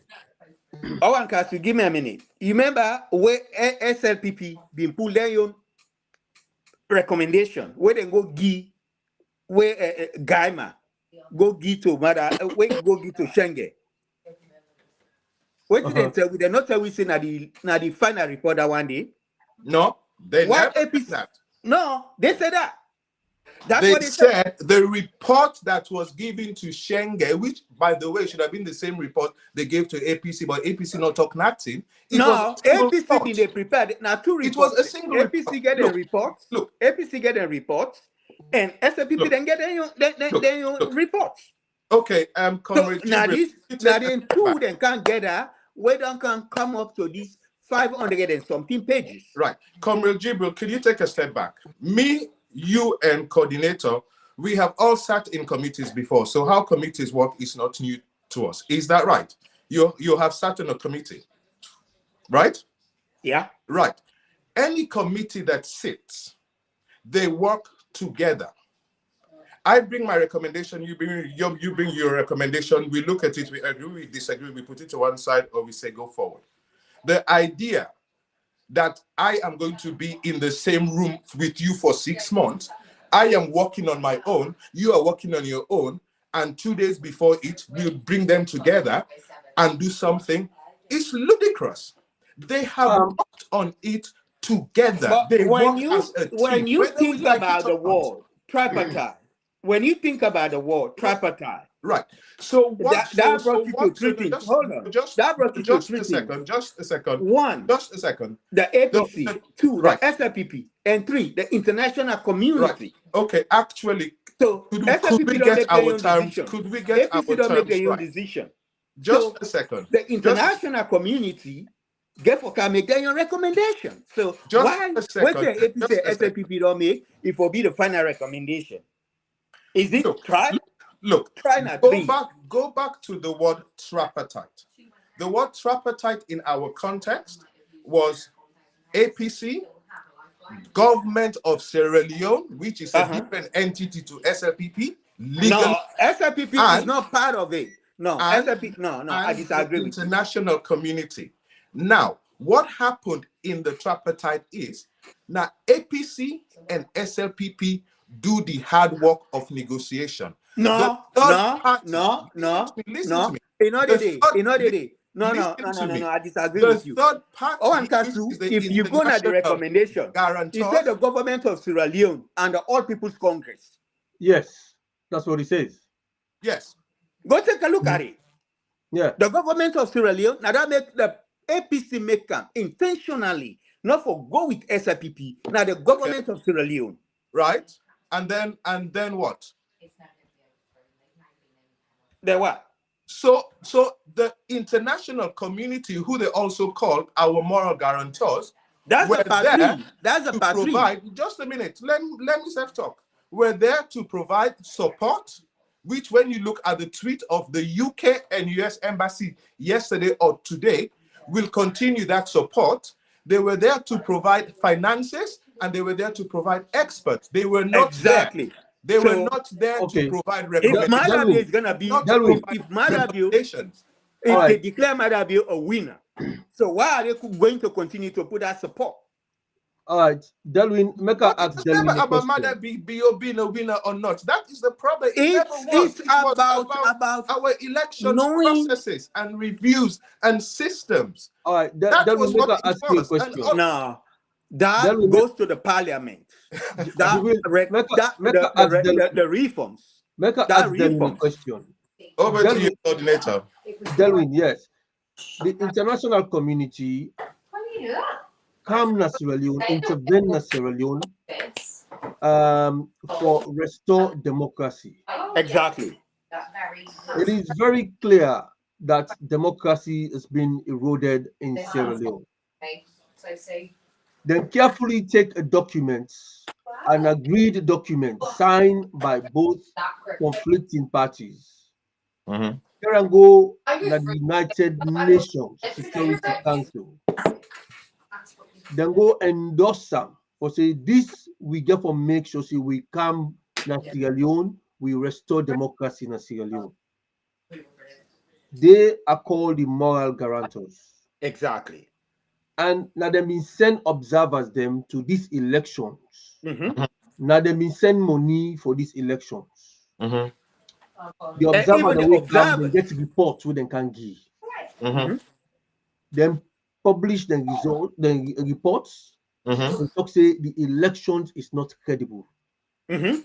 C: OrWanKasu, give me a minute. You remember where SLPP been pulled their own recommendation, where they go give, where Gaima go give to mother, where go give to Shenge. What did they tell? They not tell we say na the final report that one day.
D: No, they
C: What
D: never
C: APC?
D: said that.
C: No, they said that. That's
D: They
C: what they said.
D: the report that was given to Shenge, which by the way should have been the same report they gave to APC, but APC not talk nothing.
C: No, APC been they prepared. Now two reports.
D: It was a single
C: APC
D: report.
C: get a report.
D: Look.
C: APC get a report, and SLPP then get their reports.
D: Okay,
C: So
D: Comrade
C: now
D: Gibril,
C: this, now then two then can't gather. We don't can come up to these 500 and something pages.
D: Right, Comrade Gibril, can you take a step back? Me, you, and coordinator, we have all sat in committees before, so how committees work is not new to us. Is that right? You have sat in a committee, right?
C: Yeah.
D: Right. Any committee that sits, they work together. I bring my recommendation, you bring your recommendation, we look at it, we agree, we disagree, we put it to one side, or we say go forward. The idea that I am going to be in the same room with you for 6 months, I am working on my own, you are working on your own, and 2 days before it, we'll bring them together and do something, it's ludicrous. They have worked on it together.
C: But
D: they
C: when
D: work
C: you
D: as a team.
C: when you
D: Whether we
C: think
D: like
C: about
D: it
C: the
D: or not.
C: word tripartite, when you think about the word tripartite,
D: Right. So what?
C: that brought you to three things. Hold on. That brought you to
D: Just
C: three
D: a
C: things.
D: second. Just a second.
C: One,
D: Just a second.
C: the APC. Two,
D: right.
C: the SLPP. And three, the international community.
D: Right. Okay. Actually,
C: So
D: could
C: SLPP
D: we
C: don't
D: get
C: make their
D: our
C: own
D: terms?
C: decision.
D: Could we get
C: APC
D: our
C: don't make
D: terms
C: their own
D: right?
C: decision.
D: Just
C: So
D: a second.
C: the international community therefore can make their own recommendation. So
D: Just
C: why
D: a
C: when
D: second.
C: the APC SLPP don't make, it will be the final recommendation? Is it try?
D: Look,
C: Try not
D: go back to the word tripartite. The word tripartite in our context was APC, government of Sierra Leone, which is a different entity to SLPP.
C: No, SLPP is not part of it. No,
D: and,
C: SLPP, no, I disagree with you.
D: International community. Now, what happened in the tripartite is now APC and SLPP do the hard work of negotiation.
C: No.
D: Listen to me.
C: No, I disagree with you.
D: The third party
C: OrWanKasu, if you go at the recommendation, he said the government of Sierra Leone and the All People's Congress.
B: Yes, that's what he says.
D: Yes.
C: Go take a look at it.
B: Yeah.
C: The government of Sierra Leone, now that make the APC make camp intentionally, not for go with SLPP. Now the government of Sierra Leone.
D: Right. And then what?
C: Then what?
D: So the international community, who they also call our moral guarantors,
C: that's the part three. That's the part
D: three. Just a minute. Let me self-talk. We're there to provide support, which when you look at the tweet of the UK and US embassy yesterday or today, will continue that support. They were there to provide finances and they were there to provide experts. They were not there. They were not there to provide recommendations.
C: If Madabio is going to be, if Madabio, if they declare Madabio a winner, so why are they going to continue to put that support?
B: All right, Delwin, make us ask Delwin a question.
D: Matter being a winner or not. That is the problem.
C: It's about
D: our election processes and reviews and systems.
B: All right,
D: that was what it
B: ask
D: was.
B: You a question.
C: No, that goes to the parliament. The reforms.
B: Make us ask Delwin a question.
D: Over to you, coordinator.
B: Delwin, yes. The international community come na Sierra Leone, intervene na Sierra Leone for restore democracy.
C: Exactly.
B: It is very clear that democracy has been eroded in Sierra Leone. Then carefully take a document, an agreed document signed by both conflicting parties. Here and go the United Nations Security Council. Then go endorse them for say this we get for make sure say we come na Sierra Leone, we restore democracy in Sierra Leone. They are called the moral guarantors.
C: Exactly.
B: And now they been send observers them to these elections.
C: Mm-hmm.
B: Now they been send money for these elections.
D: Mm-hmm.
B: The observer
C: even
B: the
C: the
B: way come, they
C: observers.
B: get reports where they can give.
D: Mm-hmm.
B: Then publish the result, the reports.
D: Mm-hmm.
B: They talk say the elections is not credible.
C: Mm-hmm.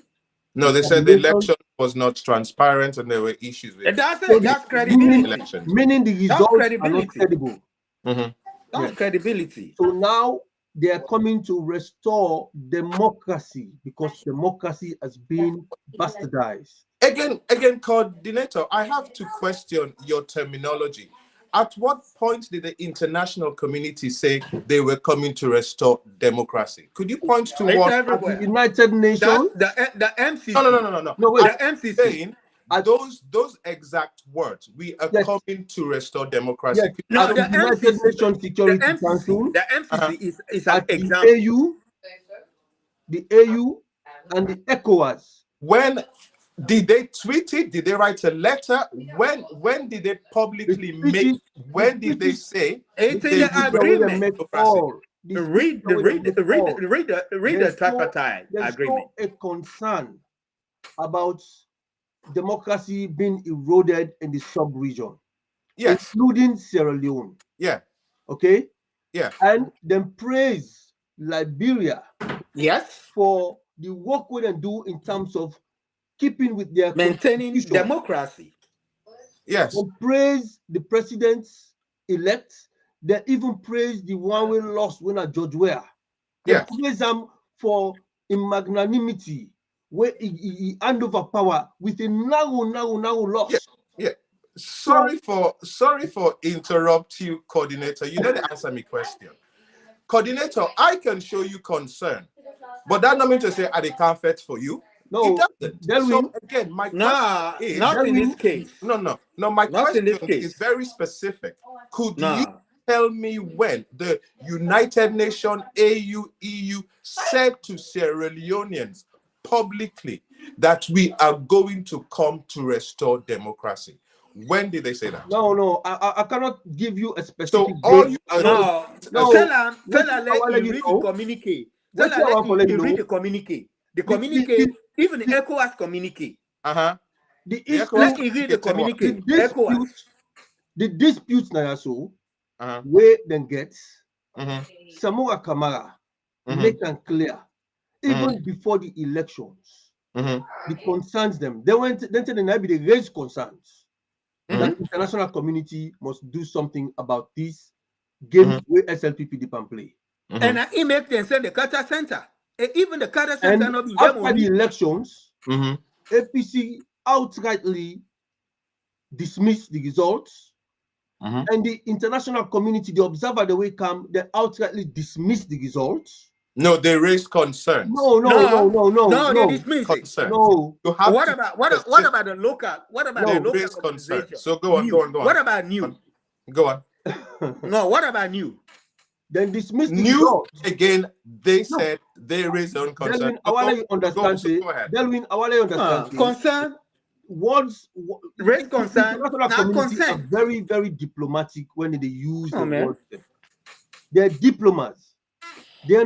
D: No, they said the election was not transparent and there were issues with
C: That's
B: So
C: it. That's credibility.
D: elections.
B: meaning the
C: That's
B: results are not
C: credibility.
B: credible.
D: Mm-hmm.
C: That's
B: Yes.
C: credibility.
B: So now they are coming to restore democracy because democracy has been bastardized.
D: Again, coordinator, I have to question your terminology. At what point did the international community say they were coming to restore democracy? Could you point to
C: It's
D: what?
B: At the
C: everywhere.
B: United Nations.
C: That's the MCC.
D: No.
B: No, wait.
C: The MCC.
D: Saying
B: At-
D: those exact words. We are
B: Yes.
D: coming to restore democracy.
B: Yes.
C: No,
B: At
C: the
B: the United
C: MCC.
B: Nations Security Council,
C: The MCC is an
B: at the
C: example.
B: AU, the AU, and the ECOWAS.
D: When did they tweet it? Did they write a letter? When did they publicly
B: The
D: make?
B: treaty-
D: When
B: the
D: did they say?
C: It's in
D: they
C: the
D: would
C: agreement.
B: Make
D: democracy?
B: all. The
C: Read
B: treaty
C: the
B: make all. There's
C: tripartite
B: There's
C: agreement.
B: still a concern about democracy being eroded in the sub-region,
D: Yes.
B: including Sierra Leone.
D: Yeah.
B: Okay?
D: Yeah.
B: And then praise Liberia
C: Yes.
B: for the work we can do in terms of keeping with their
C: Maintaining
B: constitution.
C: democracy.
D: Yes.
B: They praise the presidents elect. They even praise the one we lost when a George Weah. They
D: Yes.
B: praise them for in magnanimity, where he hand over power with a narrow loss.
D: Yeah. Yeah. Sorry for interrupt you, coordinator. You don't answer me question. Coordinator, I can show you concern, but that not mean to say I can't fight for you.
B: No,
D: It doesn't.
B: Delwin,
D: So again, my
C: Nah,
D: question is
C: not in this case.
D: no. My
C: Not in this
D: question
C: case.
D: is very specific. Could
C: Nah.
D: you tell me when the United Nations, AU, EU said to Sierra Leoneans publicly that we are going to come to restore democracy? When did they say that?
B: No, I cannot give you a specific
D: So
B: date.
D: all you
C: No.
B: No.
C: Tell her
B: Let
C: let
B: you
C: you read
B: know.
C: the communique.
B: Let
C: Tell her
B: you
C: let you
B: know.
C: read the communique. The communique, even the ECOWAS communique.
B: The
D: The
B: issue,
C: Let you read the communique. ECOWAS.
B: the disputes now so
D: Uh-huh.
B: where then gets
D: Mm-hmm.
B: Samora Kamara
D: Mhm.
B: make them clear even before the elections.
D: Mm-hmm.
B: The concerns them. They raised concerns that international community must do something about this game where SLPP did play.
C: And he make them send the Carter Center. Even the Carter Center
B: And
C: not be
B: after
C: them
B: the elections,
D: Mm-hmm.
B: APC outrightly dismissed the results, and the international community, the observer, the way come, they outrightly dismissed the results.
D: No, they raised concerns.
B: No,
C: they dismiss it.
D: Concerns.
B: No.
D: You have
C: What
D: to
C: about the local? What about
D: they
C: the local
D: raised concerns.
C: organization?
D: So go on.
C: What about new?
D: Go on.
C: No, what about new?
B: Then dismissed the
D: New
B: results.
D: again, they said they raised their own concerns.
B: Delwin, I want to understand.
D: Go ahead.
B: Delwin, I want to understand.
C: Concern, raise concern,
B: international
C: not
B: community are
C: consent.
B: very, very diplomatic when they use the
C: man.
B: word. They're diplomats. They are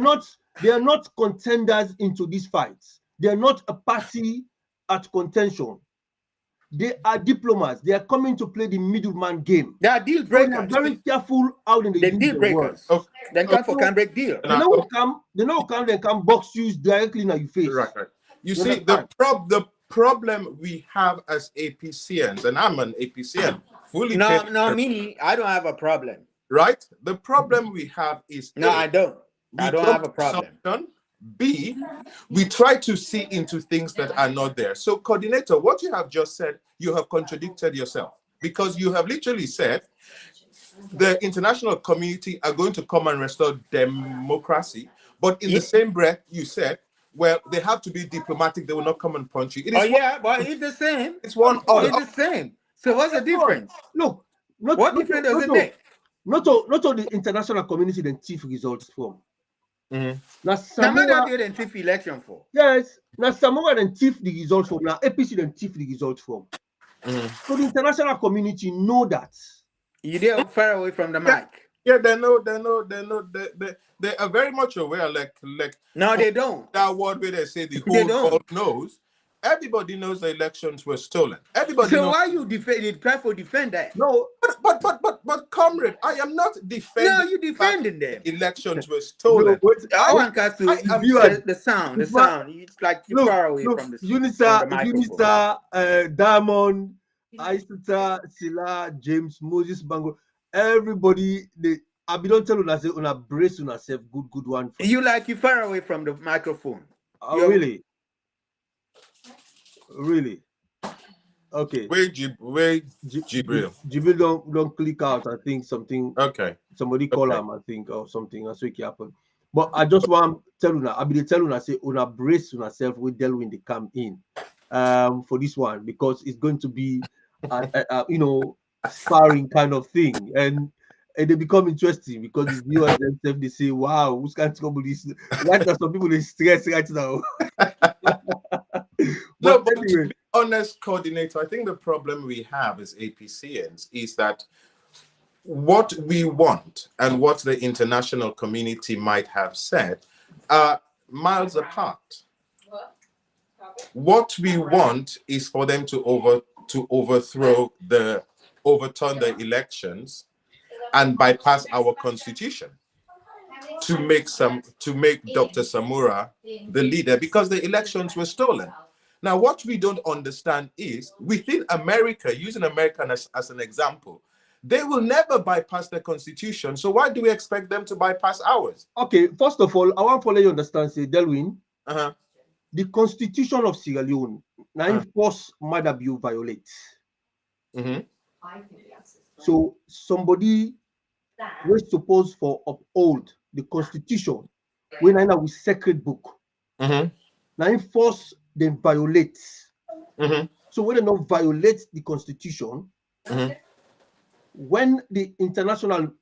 B: not contenders into these fights. They are not a party at contention. They are diplomats. They are coming to play the middleman game.
C: They are deal
B: So they are
C: breakers.
B: very careful how they
C: They
B: use
C: deal
B: the words.
C: breakers. Then come for can break deal.
B: They come box you directly in your face.
D: Right. You
B: You
D: see,
B: understand?
D: the problem we have as APCNs, and I'm an APCN, fully
C: No,
D: paid,
C: me, I don't have a problem.
D: right? The problem we have is
C: No,
D: A,
C: I don't. I
D: we
C: don't have a problem.
D: assumption. B, we try to see into things that are not there. So, coordinator, what you have just said, you have contradicted yourself because you have literally said the international community are going to come and restore democracy, but in the same breath, you said, well, they have to be diplomatic. They will not come and punch you. It is
C: But it's the same.
D: it's one order.
C: It's the same. So what's the difference?
B: Look,
C: What difference does it make?
B: Not all the international community then chief results from. Now
C: Now,
B: Samoa,
C: that didn't thief election for.
B: yes, now Samoa then thief the results from. Now APC then thief the results from. So the international community know that.
C: You did far away from the mic.
D: Yeah, they know. They are very much aware. Like
C: No, they don't.
D: that word where they say the
C: They
D: whole
C: don't.
D: world knows. Everybody knows the elections were stolen. Everybody
C: So
D: knows.
C: why you try to defend that?
B: No,
D: But, comrade, I am not defending.
C: No, you defending them.
D: The elections were
B: no,
D: stolen.
B: wait.
C: OrWanKasu,
D: I am
C: the sound. It's like you're far away from the microphone.
B: Unisa, Diamond, Aisata, Sila, James, Moses, Bangura, everybody. I be don't tell you that say una brace una self good one.
C: You far away from the microphone.
B: Really? Okay.
D: Wait, Gibril.
B: Gibril don't click out. I think something.
D: Okay.
B: Somebody call him. I think or something. That's what happen. But I just want to tell you now. I be tell you now say una brace una self with Del when they come in, for this one because it's going to be, sparring kind of thing and they become interesting because the viewers themselves they say, "Wow, who's can't trouble this?" Right now, some people they stress right now.
D: But anyway, to be honest, coordinator, I think the problem we have as APCNs is that what we want and what the international community might have said are miles apart. What we want is for them to overturn the elections and bypass our constitution to make Dr. Samura the leader because the elections were stolen. Now, what we don't understand is within America, using America as an example, they will never bypass the constitution. So why do we expect them to bypass ours?
B: Okay, first of all, I want to let you understand, say, Delwin,
D: Uh-huh.
B: the constitution of Sierra Leone, now force Madabio violates.
D: Mm-hmm.
B: So somebody was supposed for uphold the constitution when I know with sacred book.
D: Mm-hmm.
B: Now force them violate.
D: Mm-hmm.
B: So when they not violate the constitution,
D: Mm-hmm.
B: when the international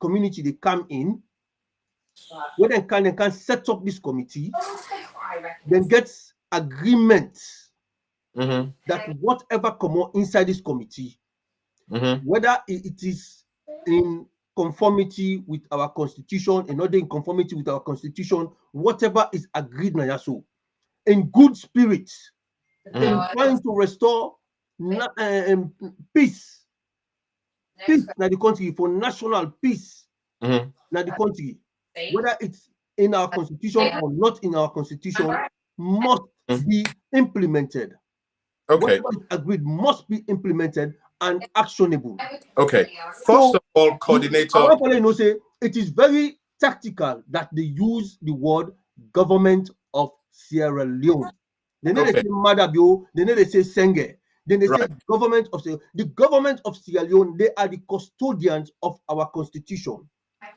B: community they come in, when they can set up this committee, then gets agreement
D: Mm-hmm.
B: that whatever come on inside this committee,
D: Mm-hmm.
B: whether it is in conformity with our constitution and not in conformity with our constitution, whatever is agreed now, so in good spirit, in trying to restore peace in the country, for national peace
D: Mm-hmm.
B: in the country, whether it's in our constitution or not in our constitution, must be implemented.
D: Okay.
B: Whatever is agreed must be implemented and actionable.
D: Okay. First of all, coordinator.
B: I want to let you know, say it is very tactical that they use the word government of Sierra Leone. They never say Madabio, they never say Senge. Then they say government of Sierra Leone. The government of Sierra Leone, they are the custodians of our constitution.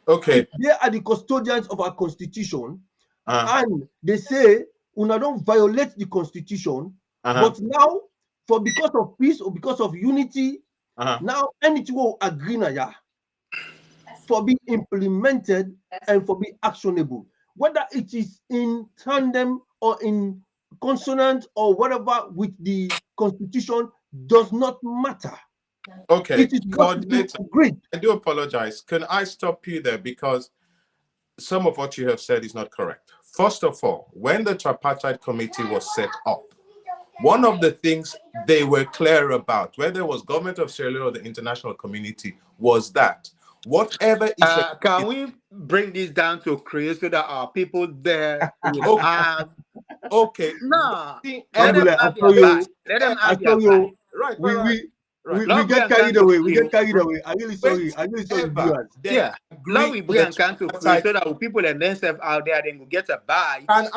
D: Okay.
B: They are the custodians of our constitution. And they say, una don't violate the constitution, but now, because of peace or because of unity, now anything will agree na for be implemented and for be actionable. Whether it is in tandem or in consonant or whatever with the constitution does not matter.
D: Okay,
B: It is
D: coordinator.
B: Great.
D: I do apologize. Can I stop you there because some of what you have said is not correct. First of all, when the Tripartite Committee was set up, one of the things they were clear about, whether it was government of Sierra Leone or the international community, was that whatever is...
C: can we bring this down to Korea so that our people there will have...
D: Okay.
C: No.
B: Let them have their back.
D: Right.
B: We get carried away. I'm really sorry. Viewers.
C: Yeah. Now we bring Kanto so that people and themselves out there then will get a buy.
D: Can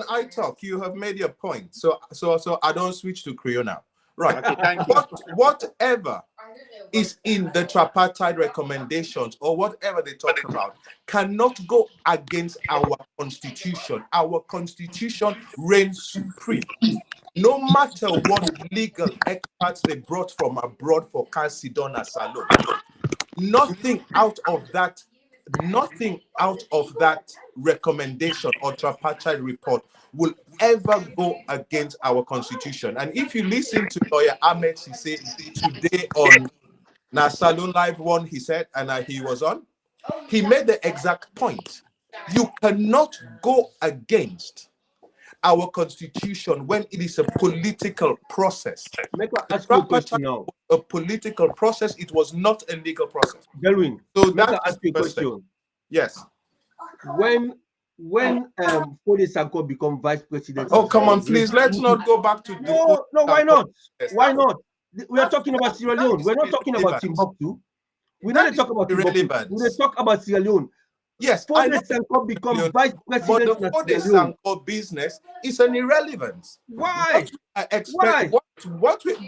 D: I talk? You have made your point. So I don't switch to Creole now. Right.
C: Okay, thank you.
D: Whatever is in the tripartite recommendations or whatever they talk about cannot go against our constitution. Our constitution reigns supreme. No matter what legal experts they brought from abroad for Calcidona Salon, nothing out of that nothing out of that recommendation or tripartite report will ever go against our constitution. And if you listen to lawyer Ahmed Sise today on Salon Live One, he said, and he was on, he made the exact point. You cannot go against our constitution when it is a political process.
B: Make I ask you a question now.
D: A political process, it was not a legal process.
B: Delwin,
D: So
B: make I
D: that
B: ask you a question.
D: Yes.
B: When Fode Sanko become vice president.
D: Oh, come on, please. Let's not go back to
B: no, why not? Why not? We are talking about Sierra Leone. We're not talking about Timbuktu. We don't talk about Timbuktu. We talk about Sierra Leone.
D: Yes,
B: Fode Sanko become vice president.
D: But the Fode Sanko business is an irrelevance.
B: Why?
D: I expect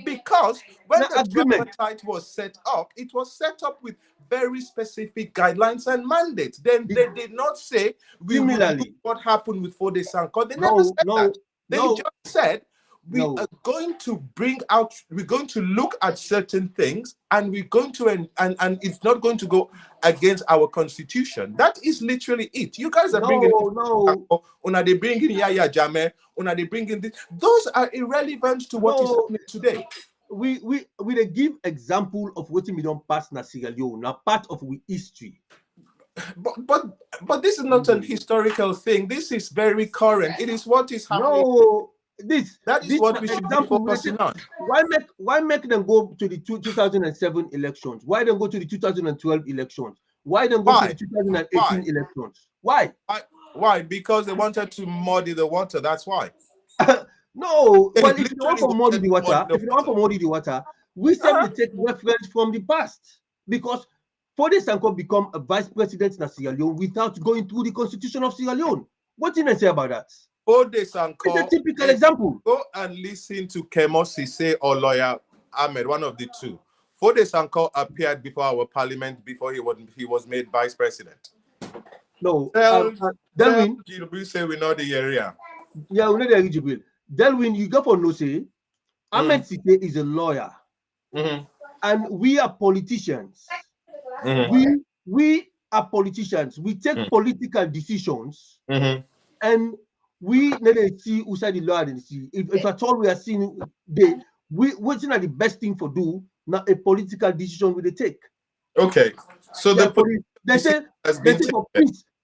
D: because when the tripartite was set up, it was set up with very specific guidelines and mandates. Then they did not say we will do what happened with Fode Sanko. They never said that. They just said are going to bring out, we're going to look at certain things, and we're going to and it's not going to go against our constitution. That is literally it. You guys are bringing they bringing Yaya Jammeh, they bringing this. Those are irrelevant to what is happening today.
B: We give example of what we don't pass na Sierra Leone, now part of we history.
D: But this is not an historical thing. This is very current. It is what is happening.
B: No.
D: That is what we should be focusing on.
B: Why make them go to the 2007 elections? Why don't go to the 2012 elections? Why don't go to the 2018 elections?
D: Why? Because they wanted to muddy the water. That's why.
B: No, but if you want to muddy the water, we said we take reference from the past, because Fode Sanko become a vice president in Sierra Leone without going through the constitution of Sierra Leone. What did I say about that?
D: Fode Sanko,
B: it's a typical example.
D: Go and listen to Kemo Sise or lawyer Ahmed, one of the two. Fode Sanko appeared before our parliament before he was made vice president.
B: No,
D: Delwin, Gibril say we know the area.
B: Yeah, we know the area, Gibril. Delwin, you go for no say. Ahmed Sise is a lawyer, and we are politicians. We are politicians. We take political decisions, and we never see who side the law and see. If at all we are seeing what's not the best thing for do, not a political decision we they take.
D: Okay, so
B: they say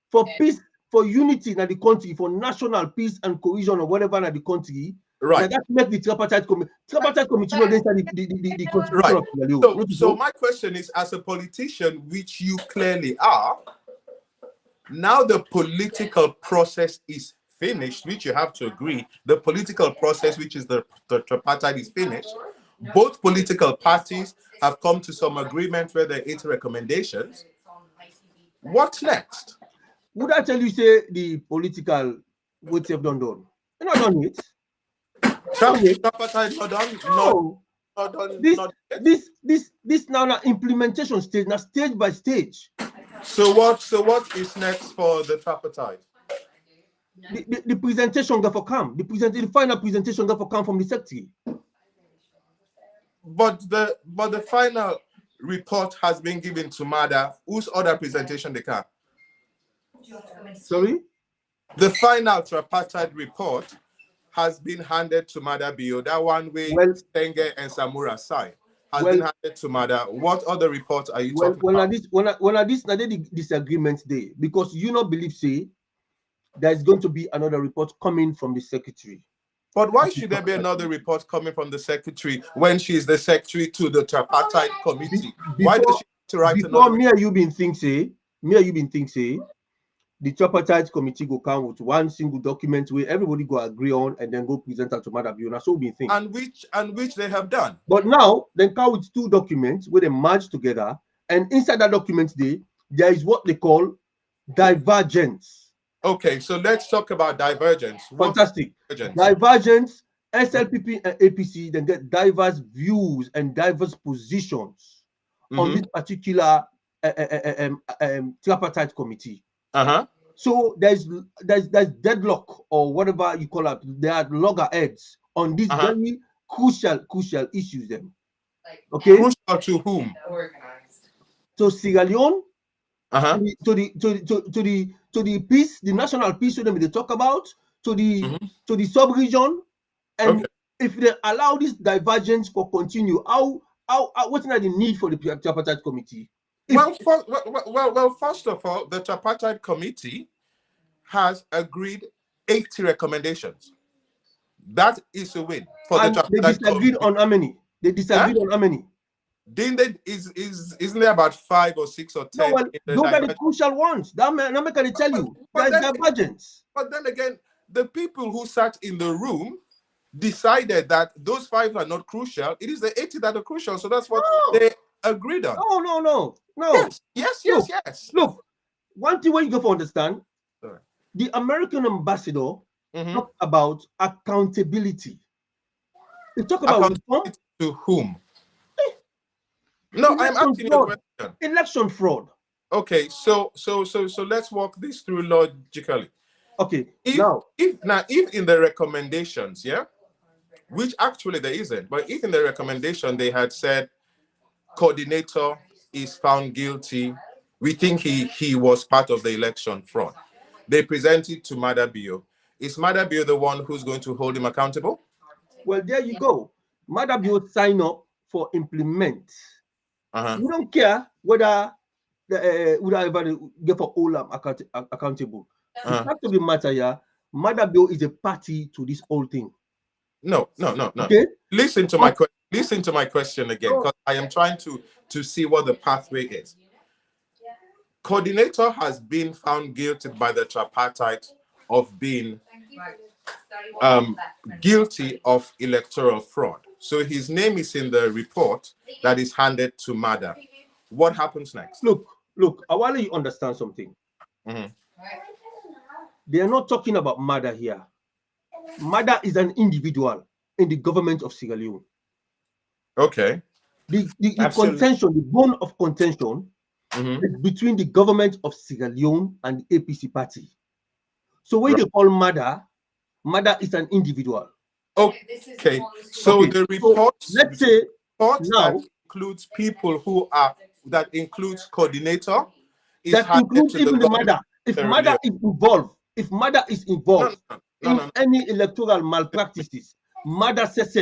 B: for peace, for unity in the country, for national peace and cohesion or whatever in the country.
D: Right.
B: That make the tripartite committee. Tripartite committee not the constitution of the
D: law. So my question is, as a politician, which you clearly are, now the political process is finished, which you have to agree. The political process, which is the tripartite, is finished. Both political parties have come to some agreement where there are 8 recommendations. What next?
B: Would I tell you, say the political what they've done? You're not done it.
D: Tripartite not done.
B: No. Not done. This now implementation stage, now stage by stage.
D: So what is next for the tripartite?
B: The presentation got for come. The final presentation got for come from the secretary.
D: But the final report has been given to Mada. Whose other presentation they can?
B: Sorry?
D: The final tripartite report has been handed to Mada Bio. That one way Tenge and Samura side has been handed to Mada. What other reports are you talking about?
B: When this disagreement day, because you not believe say there's going to be another report coming from the secretary.
D: But why should there be another report coming from the secretary when she's the secretary to the tripartite committee? Why does she have to write another?
B: Me and you been think say the tripartite committee go come with one single document where everybody go agree on and then go present it to Madam Biona. So we think.
D: And which they have done.
B: But now they come with 2 documents where they merge together, and inside that document there is what they call divergence.
D: Okay, so let's talk about divergence.
B: Fantastic. Divergence, SLPP and APC then get diverse views and diverse positions on this particular tripartite committee. So there's deadlock or whatever you call it. There are loggerheads on these very crucial issues. Then, okay.
D: Crucial to whom?
B: So Sierra Leone,
D: Uh-huh.
B: to the peace, the national peace they talk about, to the sub-region, and
D: Okay.
B: if they allow this divergence for continue, what's not the need for the tripartite committee?
D: Well, first of all, the Tripartite Committee has agreed 80 recommendations. That is a win for the Tripartite
B: They disagreed
D: Committee.
B: on how many? They disagreed on how many?
D: Didn't they, isn't there about 5 or 6 or 10?
B: No, well, those are the crucial ones. That man, I'm going to tell you. There's divergence.
D: But then again, the people who sat in the room decided that those 5 are not crucial. It is the 80 that are crucial. So that's what they agreed on.
B: No.
D: Yes.
B: Look, one thing when you go for understand, the American ambassador talked about accountability. They talk about reform.
D: To whom? No, I'm asking you a question.
B: Election fraud.
D: Okay, so let's walk this through logically.
B: Okay.
D: If in the recommendations, which actually there isn't, but if in the recommendation they had said coordinator is found guilty, we think he was part of the election fraud. They present it to Madabio. Is Madabio the one who's going to hold him accountable?
B: Well, there you go. Madabio sign up for implement. We don't care whether whatever get for Olam accountable. The fact of the matter, Madabio is a party to this whole thing.
D: No.
B: Okay?
D: Listen to my question again, because I am trying to see what the pathway is. Coordinator has been found guilty by the Tripartite of being guilty of electoral fraud. So his name is in the report that is handed to Mada. What happens next?
B: Look, I want you to understand something. They are not talking about Mada here. Mada is an individual in the government of Sierra Leone.
D: Okay.
B: The contention, the bone of contention is between the government of Sierra Leone and the APC party. So when they call Mada is an individual.
D: Okay. So the report,
B: let's say
D: now that includes people that includes coordinator.
B: That includes even the Mada. If Mada is involved, in any electoral malpractices, Mada says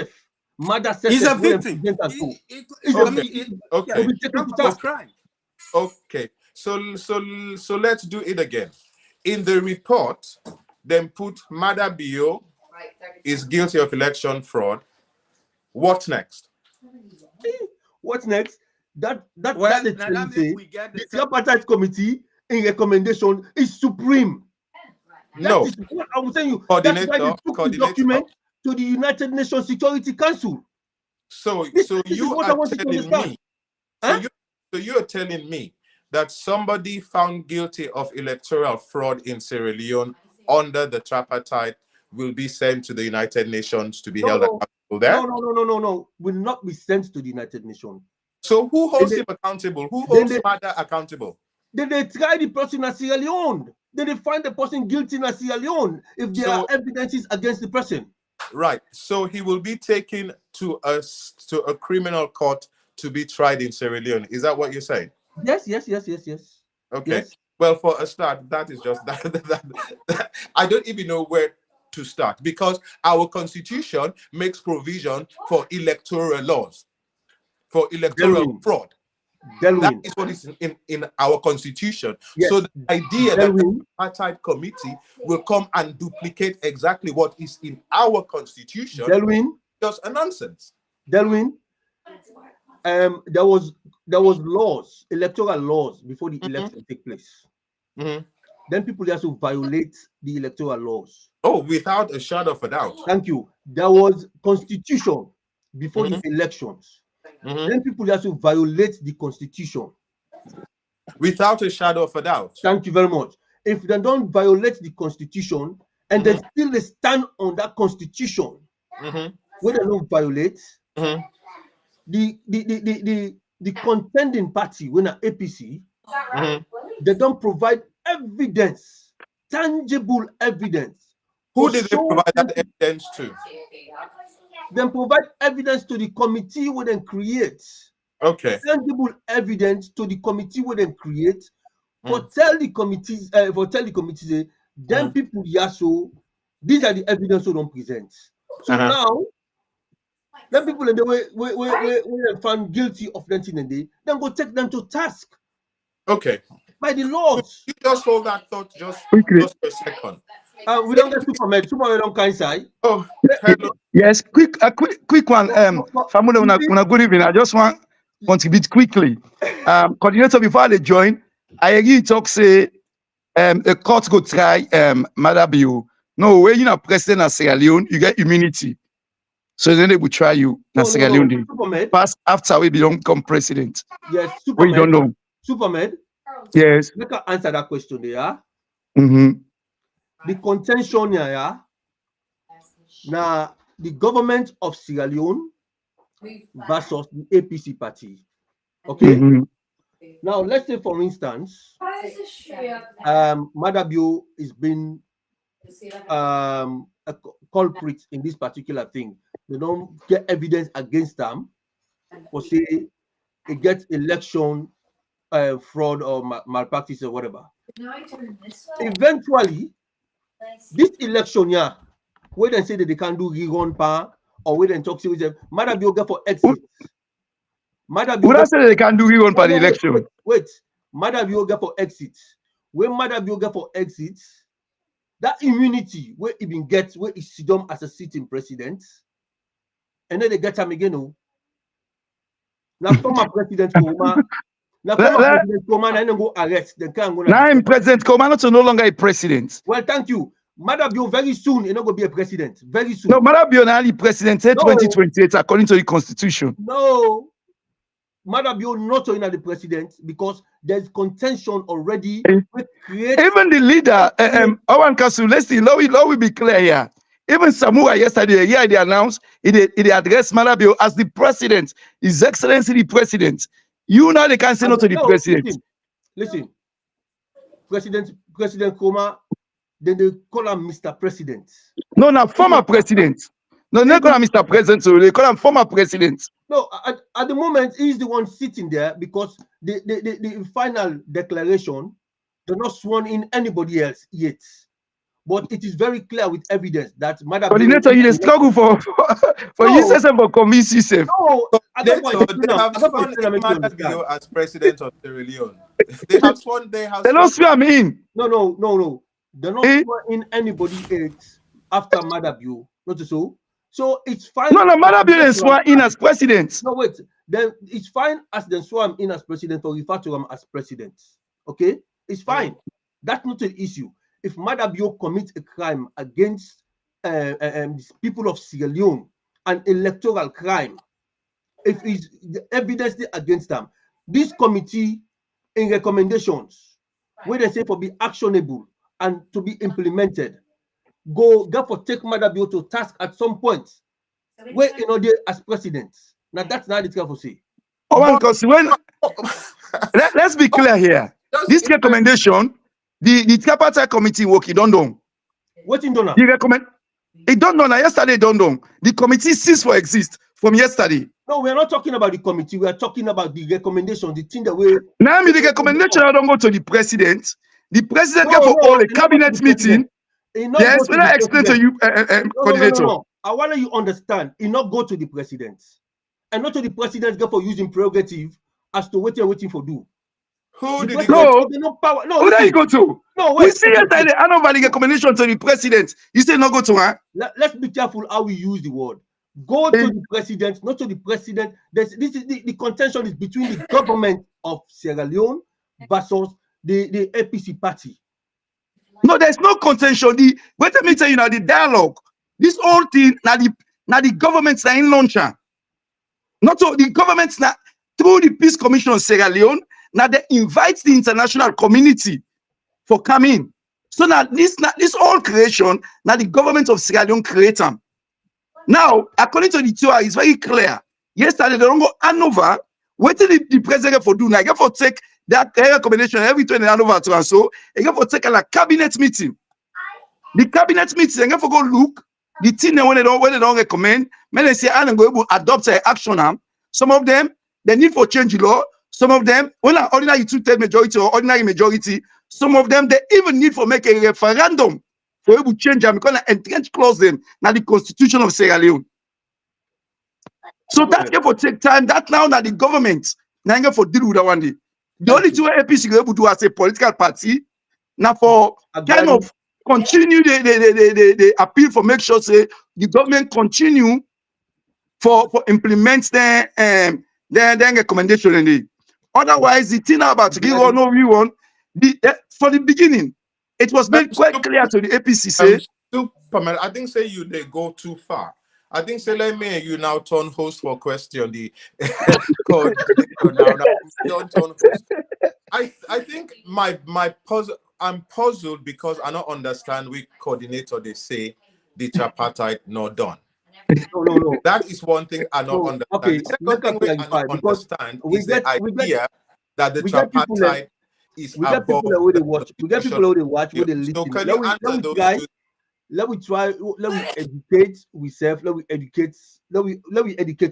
A: he's a victim.
D: Okay. So let's do it again. In the report, then put Madabio is guilty of election fraud. What next?
B: What's next? The Tripartite Committee in recommendation is supreme. That is what I was saying you. That's why they took the document to the United Nations Security Council.
D: So you are telling me that somebody found guilty of electoral fraud in Sierra Leone under the Tripartite will be sent to the United Nations to be held accountable there?
B: No. Will not be sent to the United Nations.
D: So who holds him accountable? Who holds Mada accountable?
B: They try the person in Sierra Leone. They find the person guilty in Sierra Leone if there are evidences against the person.
D: Right. So he will be taken to a criminal court to be tried in Sierra Leone. Is that what you're saying?
B: Yes.
D: Okay.
B: Yes.
D: Well, for a start, that is just that. I don't even know where to start, because our constitution makes provision for electoral laws, for electoral fraud. That is what is in our constitution.
B: Yes.
D: So the idea that the Tripartite Committee will come and duplicate exactly what is in our constitution is just a nonsense.
B: Delwin, there was laws, electoral laws before the election take place. Then people just to violate the electoral laws.
D: Oh, without a shadow of a doubt.
B: Thank you. There was constitution before the elections. Then people just to violate the constitution.
D: Without a shadow of a doubt.
B: Thank you very much. If they don't violate the constitution and they still stand on that constitution, when they don't violate, the contending party, when an APC, they don't provide evidence, tangible evidence.
D: Who did they provide that evidence to?
B: Then provide evidence to the committee where they create.
D: Okay.
B: Tangible evidence to the committee where they create, For tell the committees, then people so these are the evidence we don't present. So now, then people in the way found guilty of anything and then go take them to task.
D: Okay.
B: By the laws.
D: You just hold that thought just for a second.
B: We don't get Superman don't kind side.
D: Oh, hello.
E: Yes, quick one. Famula, good evening. I just want to contribute quickly. Coordinator, before they join, I agree talk say a court go try Madabio. No, when you're president of Sierra Leone, you get immunity. So then they will try you in Sierra Leone. Pass after we become president.
B: Yes,
E: Superman. We don't know.
B: Superman.
E: Yes.
B: Let us answer that question there.
E: Mm-hmm.
B: The contention here, now the government of Sierra Leone versus the APC party. Okay.
E: Mm-hmm.
B: Now let's say, for instance, Madabio is being a culprit in this particular thing. They don't get evidence against them, or say it gets election fraud or malpractice or whatever. Eventually, this election, where they say that they can do rerun power, or where they talk to them, Madabio get for exit.
E: Would I say they can do rerun for the election?
B: Wait. Madabio get for exit. When Madabio get for exit, that immunity where even gets where is Sidom as a sitting president, and then they get him again. Oh. Now former President Koma. Now President Koma and then go arrest. They can't go.
E: Now I'm President Koma, not no longer a president.
B: Well, thank you. Madabio very soon you're not going to be a president. Very soon.
E: No, Madabio now the president said 2028 according to the constitution.
B: No. Madabio not in the president because there's contention already.
E: Even the leader, OrWanKasu, let's see, law will be clear here. Even Samura yesterday, they announced it addressed Madabio as the president, His Excellency the president. You know they can't say no to the president.
B: Listen, President Koma, then they call him Mr. President.
E: No, former president. No, they call him Mr. President, so they call him former president.
B: No, at the moment, he's the one sitting there because the final declaration, they're not sworn in anybody else yet. But it is very clear with evidence that Madam
E: Coordinator, you struggle for you say for convince yourself.
B: No,
D: they have sworn Madabio as president of Sierra Leone. They have sworn. They don't
E: swear me in.
B: No. They're not sworn in anybody else after Madabio. Not so. So it's fine.
E: No, Madabio is sworn in as president.
B: No, wait. Then it's fine as they sworn in as president or refer to him as president. Okay? It's fine. That's not an issue. If Madabio commits a crime against the people of Sierra Leone, an electoral crime, if it's the evidence against them, this committee in recommendations, where they say for be actionable and to be implemented, therefore take Madabio to task at some point. Where they as president. Now that's not the careful say.
E: Let's be clear here. This recommendation, the Tripartite committee work, it don't know.
B: What in Donna?
E: The recommend it don't know. Yesterday don't know. The committee ceased for exist from yesterday.
B: No, we are not talking about the committee. We are talking about the recommendation, the thing that we.
E: Now, the recommendation don't go to the president. The president get for all a cabinet meeting. Yes, when I explain to you, coordinator.
B: No. I want you understand. It not go to the president, and not to the president get for using prerogative as to what you're waiting for do.
E: Who did power. No, who did you go to? No, wait. We see yesterday the recommendation to the president. You say not go to her.
B: Let's be careful how we use the word. Go to the president, not to the president. This is the contention is between the government of Sierra Leone versus the APC party.
E: No, there's no contention. Wait a minute, the dialogue. This whole thing now the government's in launcher. Not so the government's now through the Peace Commission of Sierra Leone. Now they invite the international community for coming. So now this whole creation, now the government of Sierra Leone create them. Now, according to the tour, it's very clear. Yesterday, they don't go Hanover. What did the president for do? Now, get for take that recommendation every 20 Hanover to and so. They get for take a cabinet meeting. The cabinet meeting, they get for go look. The thing when they don't recommend, when they say, I'm going to adopt an action. Some of them, they need for change the law. Some of them, when an ordinary two-third majority or ordinary majority, some of them, they even need to make a referendum for able to change them because an entrenched clause them now the constitution of Sierra Leone. So that can for take time. That now that the government now for deal with that one day. The only two APC able to do as a political party now for kind of continue the appeal for make sure say the government continue for implement their recommendation in it. Otherwise, the thing about give no we want for the beginning, it was made quite clear to the APC say.
D: I think say you they go too far. I think say let me you now turn host for question the code now don't turn host. I think my puzzle I'm puzzled because I don't understand which coordinator they say the tripartite not done.
B: No.
D: That is one thing I don't understand.
B: Okay,
D: the second thing I don't understand is the idea that the tripartite is above
B: people they watch. We get people who they watch, who they listen.
D: So can you answer those two?
B: Let we try. Let we educate ourselves. Let we educate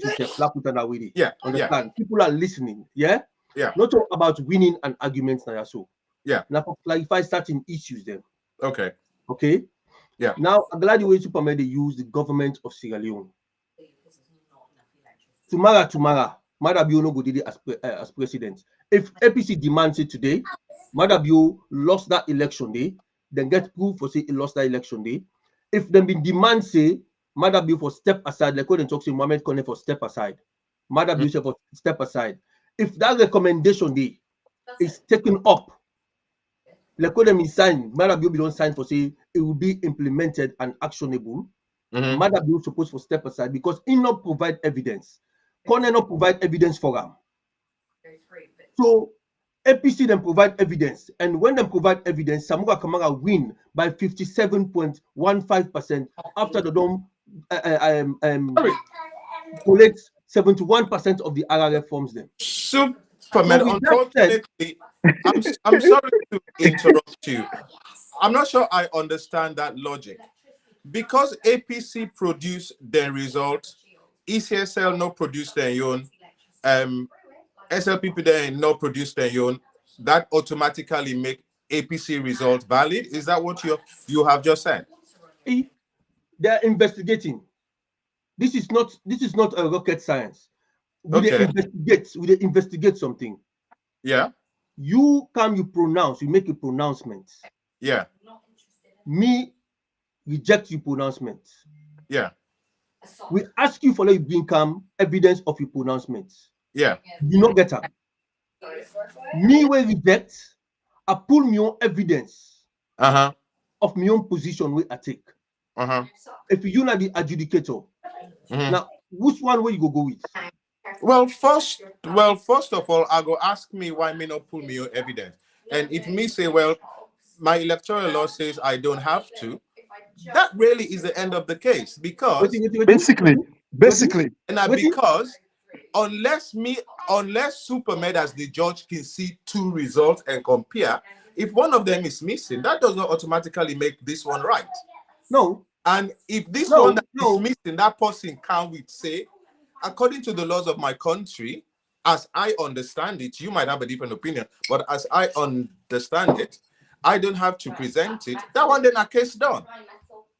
B: ourselves. Like put that way.
D: Yeah.
B: Understand? People are listening. Yeah.
D: Yeah.
B: Not talk about winning and arguments now. So.
D: Yeah.
B: Now for clarify certain issues then.
D: Okay.
B: Okay.
D: Yeah.
B: Now I'm glad the way to permit they use the government of Sierra Leone. Tomorrow, Madabio no go did it as president. If APC demands it today, Madabio lost that election day, then get proof for say he lost that election day. If them been demand say Madabio for step aside, like when they talk to Mohamed Kone for step aside, Madabio for step aside. If that recommendation day is taken up, like when them sign, Madabio don't sign for say it will be implemented and actionable. Madabio supposed to step aside because he not provide evidence. Kone not provide evidence for them. So APC then provide evidence, and when they provide evidence, Samuga Kamara win by 57.15% after the dome collects 71% of the RRF forms them.
D: Superman, unfortunately, I'm sorry to interrupt you. I'm not sure I understand that logic. Because APC produce the result, ECSL not produce their own, SLPP then not produce their own, that automatically make APC result valid? Is that what you have just said?
B: They're investigating. This is not a rocket science. We investigate something.
D: Yeah.
B: You pronounce, you make a pronouncement.
D: Yeah.
B: Me reject your pronouncement.
D: Yeah.
B: We ask you for like income evidence of your pronouncement.
D: Yeah.
B: You not get up. Me will reject, I pull me on evidence of my own position where I take. If you not the adjudicator, now which one will you go with?
D: Well, first of all, I go ask me why me not pull me on evidence. And if me say, well, my electoral law says I don't have to, that really is the end of the case because
E: basically,
D: and because unless Supermed as the judge can see two results and compare, if one of them is missing, that does not automatically make this one right.
B: No.
D: And if this one that is missing, that person can we say, according to the laws of my country, as I understand it, you might have a different opinion, but as I understand it, I don't have to present it. That one then a case done.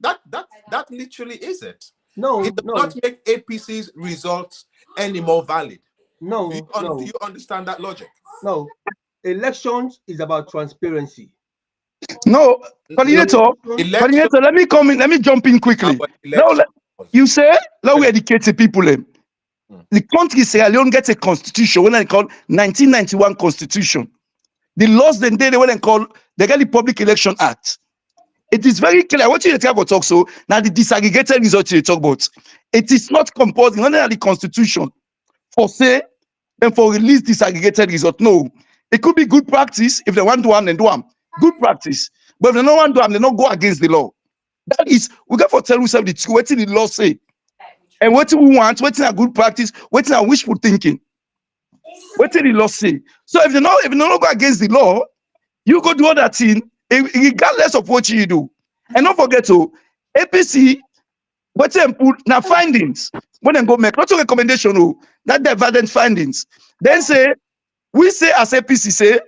D: That literally is it.
B: No,
D: it does not make APC's results any more valid.
B: No,
D: do you understand that logic?
B: No. Elections is about transparency.
E: No, coordinator, let me come in. Let me jump in quickly. You say, let we educate the people. The country Sierra Leone gets a constitution when they call 1991 constitution. The laws then they when they call they get the Public Election Act. It is very clear what you talk about. So now the disaggregated results you talk about. It is not compulsory under the constitution for say and for release disaggregated result. No, it could be good practice if they want to one and do them. Good practice, but if they don't want to do them, they don't go against the law. That is, we got to tell ourselves the truth. What the law say, and what we want, what's a good practice, what's a wishful thinking. What did the law say? So if they don't go against the law, you go do other thing regardless of what you do. And don't forget to APC, what's them put now findings when they go make not a recommendation, that divergent findings. Then say We say as APC say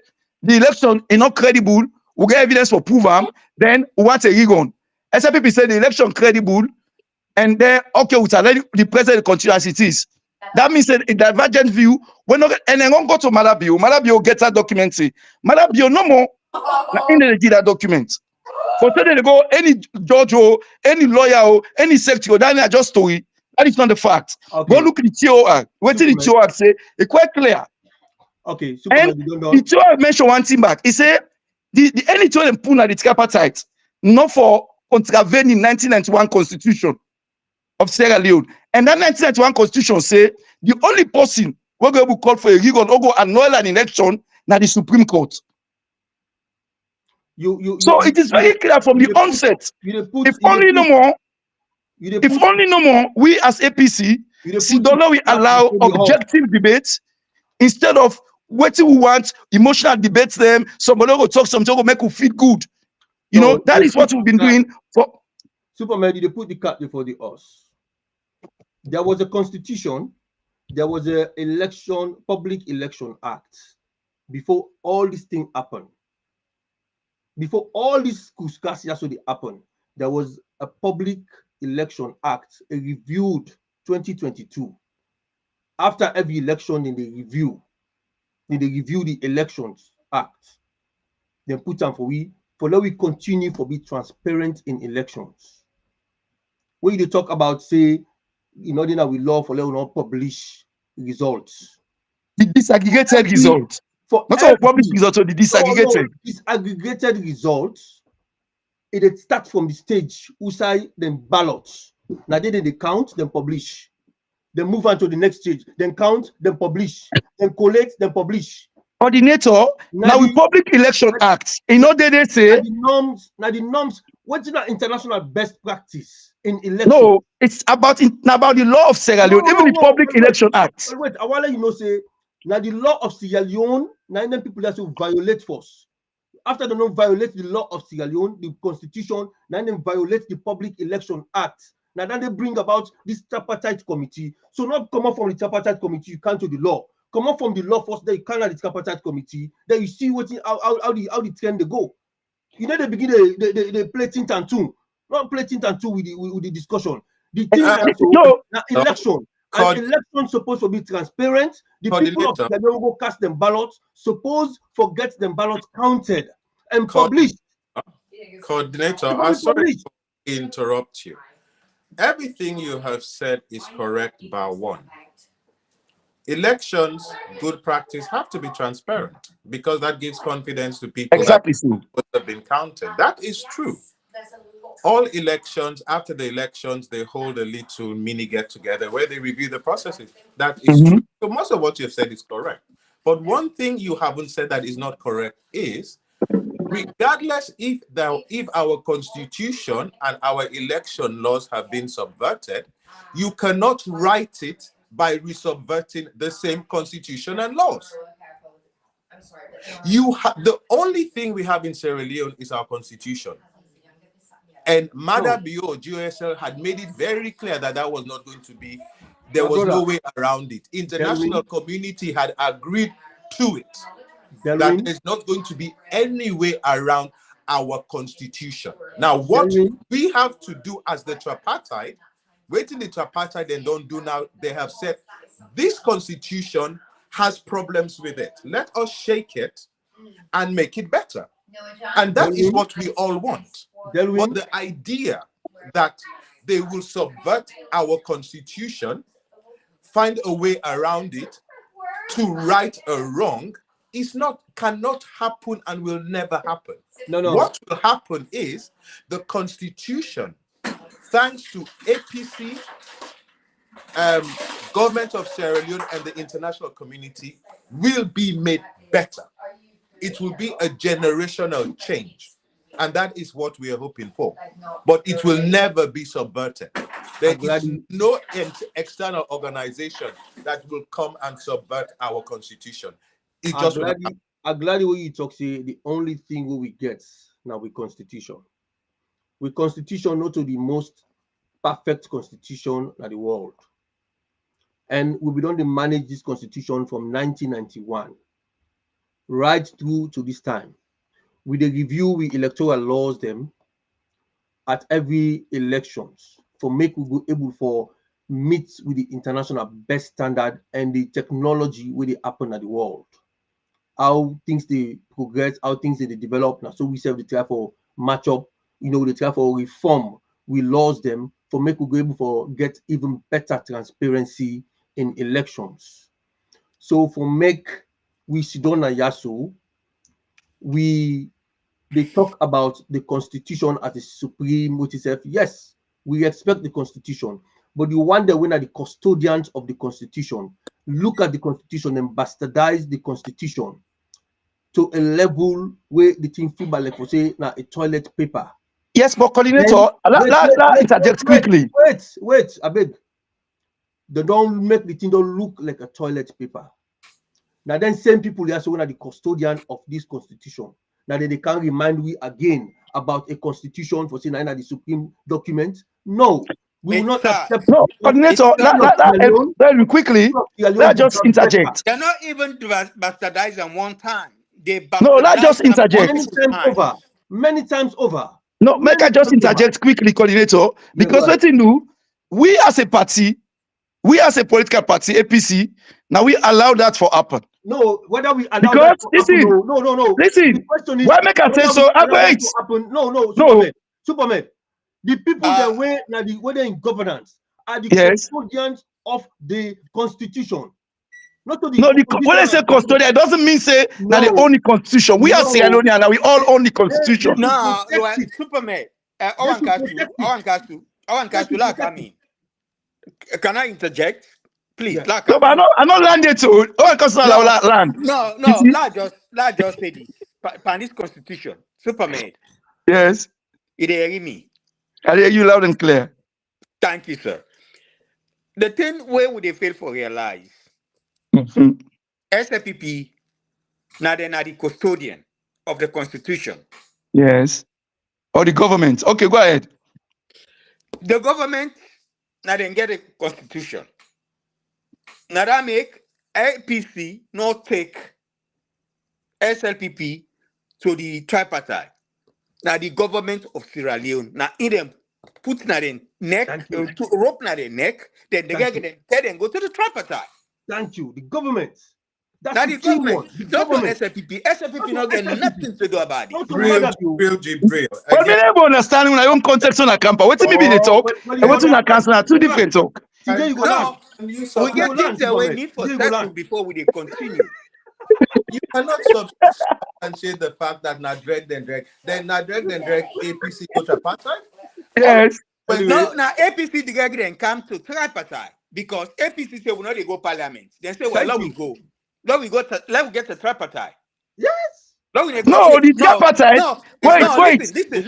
E: the election is not credible, we get evidence for prove them, then we want a recon. SPP say the election credible, and then okay, we tell the president continue as it is. That means a divergent view. When not, and then go to Malabio. Malabio gets that document. Say Malabio no more in the document. For today they go any judge or any lawyer or any secretary, that just story. That is not the fact.
B: Okay.
E: Go look at the TOR. What did the TOR say? It's quite clear.
B: Okay,
E: and the TOR mentioned one thing back. He said the any TOR them put at the tripartite, not for contravening 1991 Constitution of Sierra Leone. And that 1991 Constitution say the only person we're going to call for a recall or go annul an election now the Supreme Court. So it is very clear from the onset. If only no more, we as APC, Sidolo will allow objective debates instead of what we want, emotional debates them, somebody will talk, somebody will make you feel good. You know, that is what we've been doing for.
B: Superman, they put the cat before the horse. There was a constitution, there was a Public Election Act before all this thing happened. Before all this kuskasi happened, there was a Public Election Act, a reviewed 2022. After every election, in the review, the Elections Act. Then put them for let we continue for be transparent in elections. When you talk about say, in order that we law for let we not publish results.
E: The disaggregated results. Not all published results, so the disaggregated.
B: Disaggregated results, it starts from the stage, usai, then ballots. Now they count, then publish. Then move on to the next stage, then count, then publish, then collect, then publish.
E: Coordinator, now we Public Election Act. In order they say
B: the norms, what's the international best practice in election?
E: No, it's about the law of Sierra Leone, even the Public Election Act.
B: Wait, I want to let you know, say now the law of Sierra Leone, now people that will violate force. After they don't violate the law of Sierra Leone, the constitution, now they violate the Public Election Act. Now then they bring about this tripartite committee. So not come up from the tripartite committee, you can't do the law. Come up from the law first, then you can't have the tripartite committee. Then you see how the trend they go. You know they begin they play tint and two. Not play tint and two with the discussion. The thing election. And election supposed to be transparent. The people of the go cast them ballots, suppose forget them ballots counted and published.
D: Coordinator, I'm sorry to interrupt you. Everything you have said is correct bar one. Elections, good practice, have to be transparent because that gives confidence to people that have been counted. That is true. All elections, after the elections, they hold a little mini get-together where they review the processes. That is true. So most of what you've said is correct. But one thing you haven't said that is not correct is, regardless if our constitution and our election laws have been subverted, you cannot write it by resubverting the same constitution and laws. The only thing we have in Sierra Leone is our constitution. And Madabio GOSL had made it very clear that was not going to be, there was no way around it. International community had agreed to it. That there's not going to be any way around our constitution. Now, what we have to do as the tripartite, waiting the tripartite then don't do now, they have said this constitution has problems with it. Let us shake it and make it better. And that is what we all want. But the idea that they will subvert our constitution, find a way around it to right a wrong, cannot happen and will never happen. What will happen is the constitution, thanks to APC, government of Sierra Leone and the international community, will be made better. It will be a generational change. And that is what we are hoping for. But it will never be subverted. There is no external organization that will come and subvert our constitution.
B: I'm glad the way you talk, say the only thing we get now with constitution. With constitution, not to the most perfect constitution in the world. And we've been able to manage this constitution from 1991. right through to this time. With the review, we electoral laws them at every elections for make we go able for meet with the international best standard and the technology where they happen at the world. How things they progress, how things they develop now. So we serve the try for match up, the try for reform. We laws them for make we go able for get even better transparency in elections. So for make we sit down and yaso, they talk about the constitution as the supreme motive. Yes, we respect the constitution, but you wonder when are the custodians of the constitution look at the constitution and bastardize the constitution to a level where the thing feel like for say now a toilet paper.
E: Yes, but coordinator, interject quickly.
B: Wait, I beg. They don't make the thing don't look like a toilet paper. Now then same people they are so the custodian of this constitution. Now then they can remind we again about a constitution for saying that the supreme document. No, we will not accept.
E: No, coordinator, very quickly, let's just interject.
C: They're not even bastardized at one time.
E: No, let's just interject.
B: Many times over.
E: No, make I just interject quickly, coordinator, because what you do, we as a party, we as a political party, APC, now we allow that for happen.
B: No, whether we allow
E: because
B: that
E: listen,
B: happen, no.
E: Listen,
B: the question is,
E: why make I say so? Wait.
B: No, Superman. The people that were now whether in governance are the custodians of the constitution. Not to the
E: when I say custodian, it doesn't mean say that they own the constitution. We are Sierra Leone and we all own the constitution.
C: No, Superman. OrWanKasu, like I mean. Can I interject? Please.
E: Yeah. No, but I'm not landed to OrWanKasu land.
C: No, let's just say this. Pan this constitution, Superman.
E: Yes.
C: You hear me?
E: I hear you loud and clear.
C: Thank you, sir. The thing where would they fail for realize? SLPP now they're not the custodian of the constitution.
E: Yes. Or the government. Okay, go ahead.
C: The government now then get a constitution. Now that make APC not take SLPP to the tripartite. Now the government of Sierra Leone. Now in them put na the neck to rope na the neck, then they get them go to the tripartite.
B: Thank you. The government.
C: That's the government. The government. SLPP. SLPP not get nothing to do about it.
D: Gibril.
E: But me never understand when I own context on a camper. What me be the talk? And what's on a council are two different talk.
C: We get things that we need for settle before we continue.
D: You cannot substantiate the fact that Nadreg then drag APC go to tripartite.
E: Yes.
C: No, now APC the guy then come to tripartite because APC say we not they go parliament. Then say well let we go. Let we get to tripartite.
B: Yes.
E: No, the tripartite.
C: No,
E: wait.
C: Listen.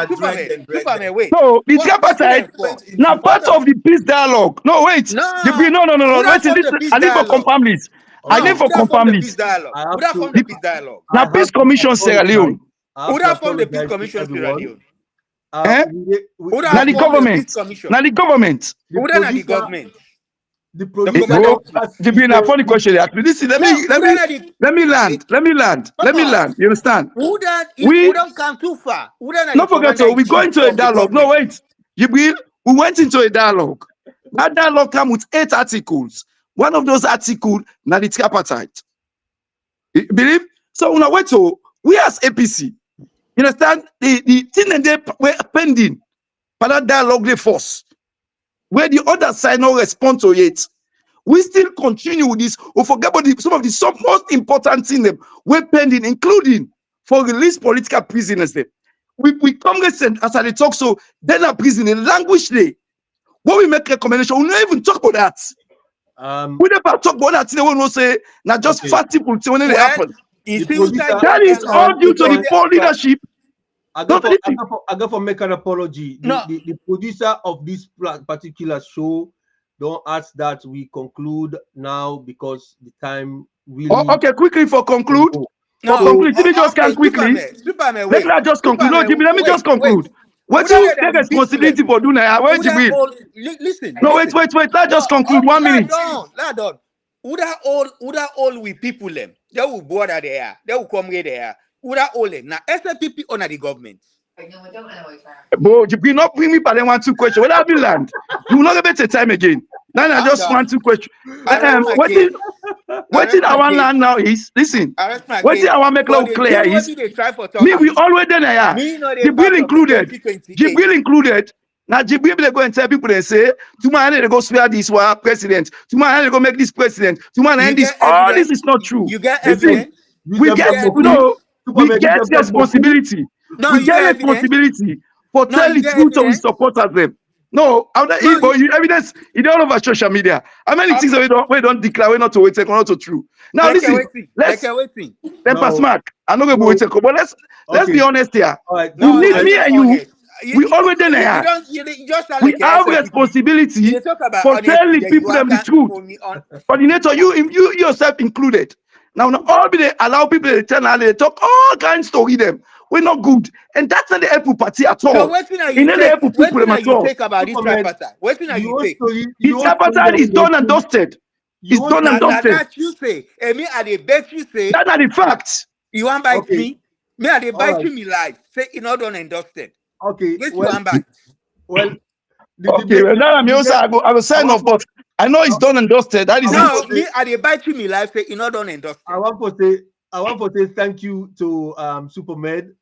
C: Superman, wait.
E: No, the tripartite. Now part of the peace dialogue. No, wait.
C: No.
E: Wait, I need for confirm this. I need for confirm this.
C: Would have formed the peace dialogue.
E: Now peace commission Sierra Leone.
C: Would have formed the peace commission Sierra Leone.
E: Now the government. Now the government.
C: Would have the government.
E: Gibril, a funny question. Listen, let me land. You understand?
C: We don't come too far.
E: Don't forget, so we go into a dialogue. No, wait. Gibril, we went into a dialogue. That dialogue came with 8 articles. One of those articles, now the tripartite. You believe? So when I wait, so we as APC, you understand? The thing that they were pending, but that dialogue they force. Where the other side no respond to it, we still continue with this. We forget about some of the most important things we're pending, including for release political prisoners. We Congress and as I talk so then a prison in language day. When we make recommendation, we don't even talk about that. We never talk about that. They won't say now just fat people when it happen. That is all due to the poor leadership.
B: I got for make an apology. The producer of this particular show don't ask that we conclude now because the time really.
E: Oh, okay, quickly for conclude. Jimmy just can quickly.
C: Superman,
E: let me just conclude. No, Jimmy, let me just conclude. What you take responsibility for doing now? Where Jimmy?
C: Listen.
E: No, wait. Let's just conclude. 1 minute.
C: Ladon. Who that all we people them? They will border there. They will come there. Who that all them? Now SLPP under the government.
E: But you will not bring me by the 1-2 question. Where have you land? You will not get the time again. Now I just 1-2 question. What in our land now is listen. What in our make law clear is me we always done here. Gibril included. Gibril included. Now Gibril they go and tell people they say tomorrow they go swear this war president. Tomorrow they go make this president. Tomorrow end this. All this is not true.
C: You get
E: Listen,
C: evidence?
E: we get responsibility. We get responsibility for tell the truth to we supporters them. No, but you evidence it all over social media. How many things we don't declare we not to wait not to true. Now listen, let's pass mark. I'm not going to wait but let's be honest here.
B: Right,
E: you need me and you. We always done here. We have responsibility for telling people them the truth. Coordinator, you yourself included. Now all they allow people to tell and they talk all kinds of story them. We're not good, and that's not the Apple party at all.
C: So what you take about this tripartite? What you take?
E: The tripartite is done and dusted. It's done and dusted.
C: That you say, and me I dey bet you say.
E: That's not the fact.
C: You want bite me? Me I dey bite you me live. Say it not done and dusted.
B: Okay.
C: Yes, well, you want bite.
B: Well.
E: Well, now I'm also I will sign off, but I know it's done and dusted. That is
C: no, me I dey bite you me live. Say it not done and dusted.
B: I want to say thank you to Supermed.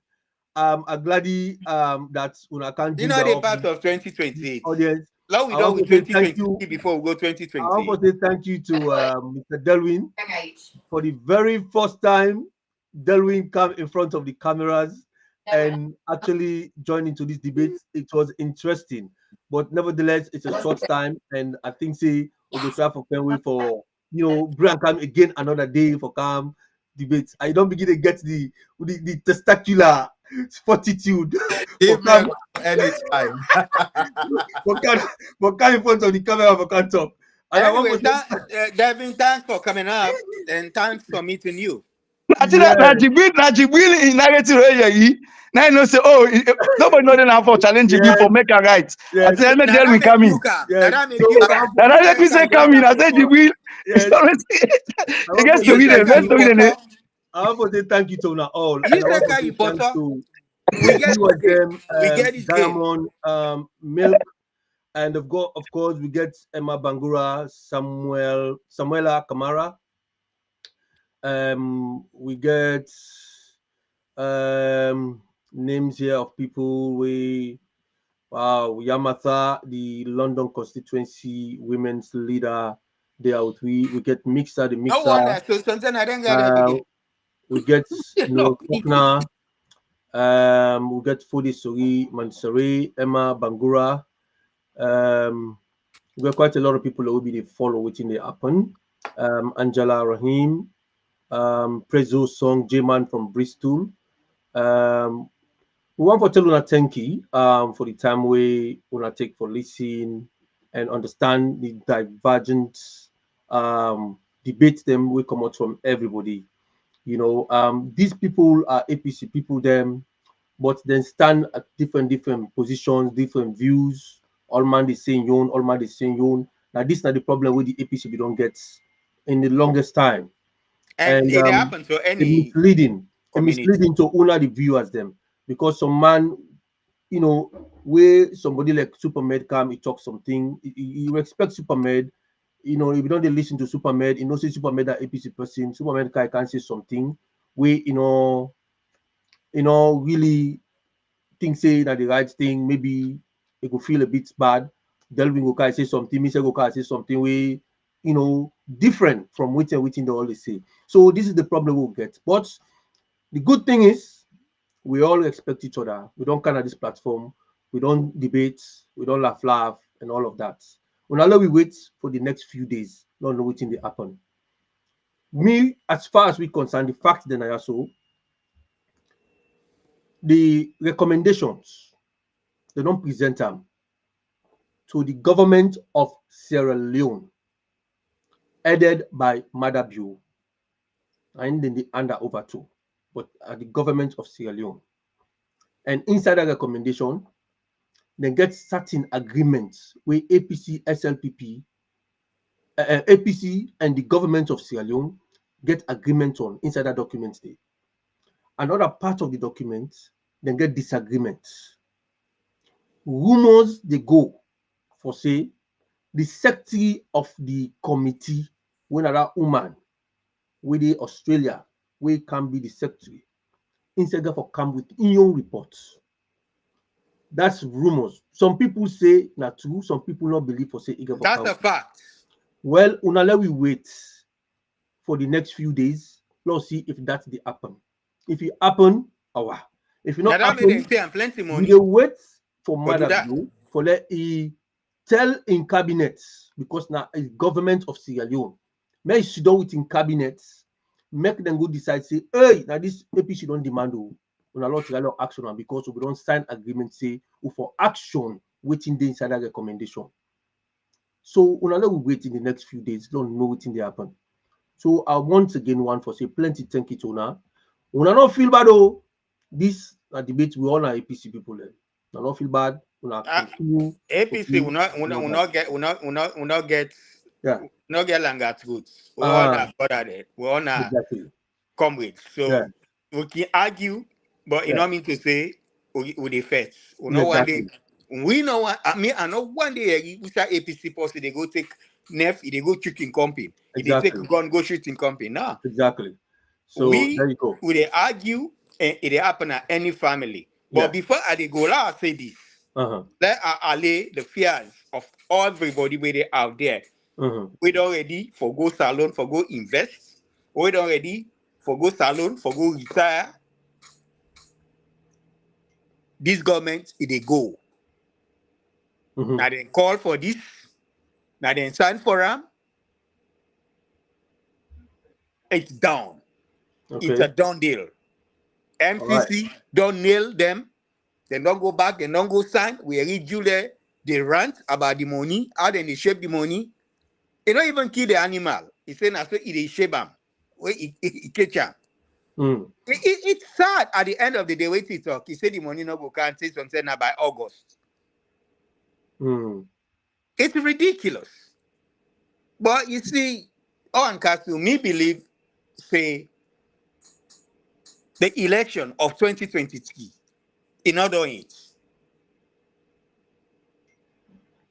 B: I'm glad that una can't.
C: You know the part of 2028
B: audience.
C: Now we done with 2020 before we go 2020.
B: I want to say thank you to Mr. Delwin for the very first time. Delwin came in front of the cameras and actually joined into this debate. It was interesting, but nevertheless, it's a short time, and I think we will try for Penway for Brian come again another day for calm debates. I don't begin to get the testicular fortitude
D: anytime.
B: for come in front of the camera for can't talk.
C: Anyway, Devin, thanks for coming up and thanks for meeting you.
E: Gibril in narrative now you say nobody know them for challenging me for make a right. I said let Delwin come in. Let me say come in. I said Gibril. I guess to read it.
B: I want to say thank you to all.
C: We get this
B: Diamond, Milk, and of course we get Emma Bangura, Samuela Kamara. We get names here of people Yamatha, the London constituency women's leader. They are with we get Mixer, the Mixer. We get Faulkner, we get Fodi Sori, Mansari, Emma Bangura. We got quite a lot of people who will be the follow within the happen. Angela Rahim, Prezo Song, J-Man from Bristol. We want to tell Una thank you for the time we wanna take for listen and understand the divergent debate them will come out from everybody. These people are APC people them, but then stand at different positions, different views. All man is saying yon, all man is saying yon. Now this is not the problem with the APC we don't get in the longest time.
C: And it happens to any
B: misleading to Una the viewers them, because some man, where somebody like Supermed come, he talks something, you expect Supermed. If you don't listen to Supermed, say Supermed that APC person, Supermed can say something where really think say that the right thing, maybe it could feel a bit bad. Delvin go say something, Mr. go say something where different from what they always say. So this is the problem we'll get. But the good thing is we all respect each other. We don't come at this platform, we don't debate, we don't laugh and all of that. Now we wait for the next few days, not know what's in the happen. Me, as far as we concern, the fact that I also the recommendations, they don't present them to the government of Sierra Leone, headed by Madabio, and then the under over two, but at the government of Sierra Leone. And inside that recommendation, they get certain agreements with APC, SLPP, APC and the government of Sierra Leone get agreement on inside that document there. Another part of the document, then get disagreements. Rumors they go for say the secretary of the committee, when another woman, with the Australia, we can be the secretary, instead of come with in own reports. That's rumors. Some people say not true, some people not believe for say
C: That's a fact.
B: Well, let we wait for the next few days. Let's see if that's the happen. If it happen, oh, if it not happen,
C: plenty
B: we
C: money.
B: will wait for
C: But do that.
B: Madam for let he tell in cabinets, because now it's government of Sierra Leone. May sit down with in cabinets, make them go decide, say, hey, now this APC don't demand on a lot of action, and because we don't sign agreement, say, for action waiting the inside that recommendation. So we wait in the next few days, don't know what in they happen. So I once again want for say plenty thank you to una. Una not feel bad oh. This debate we all are APC people. Una not feel bad. Una continue.
C: APC will not get
B: Yeah.
C: not get longer truths. We all that bother it. We all
B: Exactly.
C: come with. So
B: Yeah.
C: we can argue, but you know mean to say we the first. We know one day. We know one. I know one day we say APC post they go take nef, they go shooting company.
B: Exactly.
C: They take gun go shooting company. Nah.
B: Exactly. So there you go.
C: We they argue and it happen at any family. But before I they go I say this. Let allay the fears of everybody where they out there. We don't ready for go salon, for go invest. We don't ready for go salon, for go retire. This government, they go. Now they call for this. Now they sign for them. It's down.
B: Okay.
C: It's a done deal. MCC don't nail them. They don't go back. They don't go sign. We read you there. They rant about the money. How then they shape the money. They don't even kill the animal. He say na so they shape them. He catch them. It's sad at the end of the day. Wait to talk. He said the money no go can't say something by August. It's ridiculous. But you see, OrWanKasu, me believe, say the election of 2023, in other words,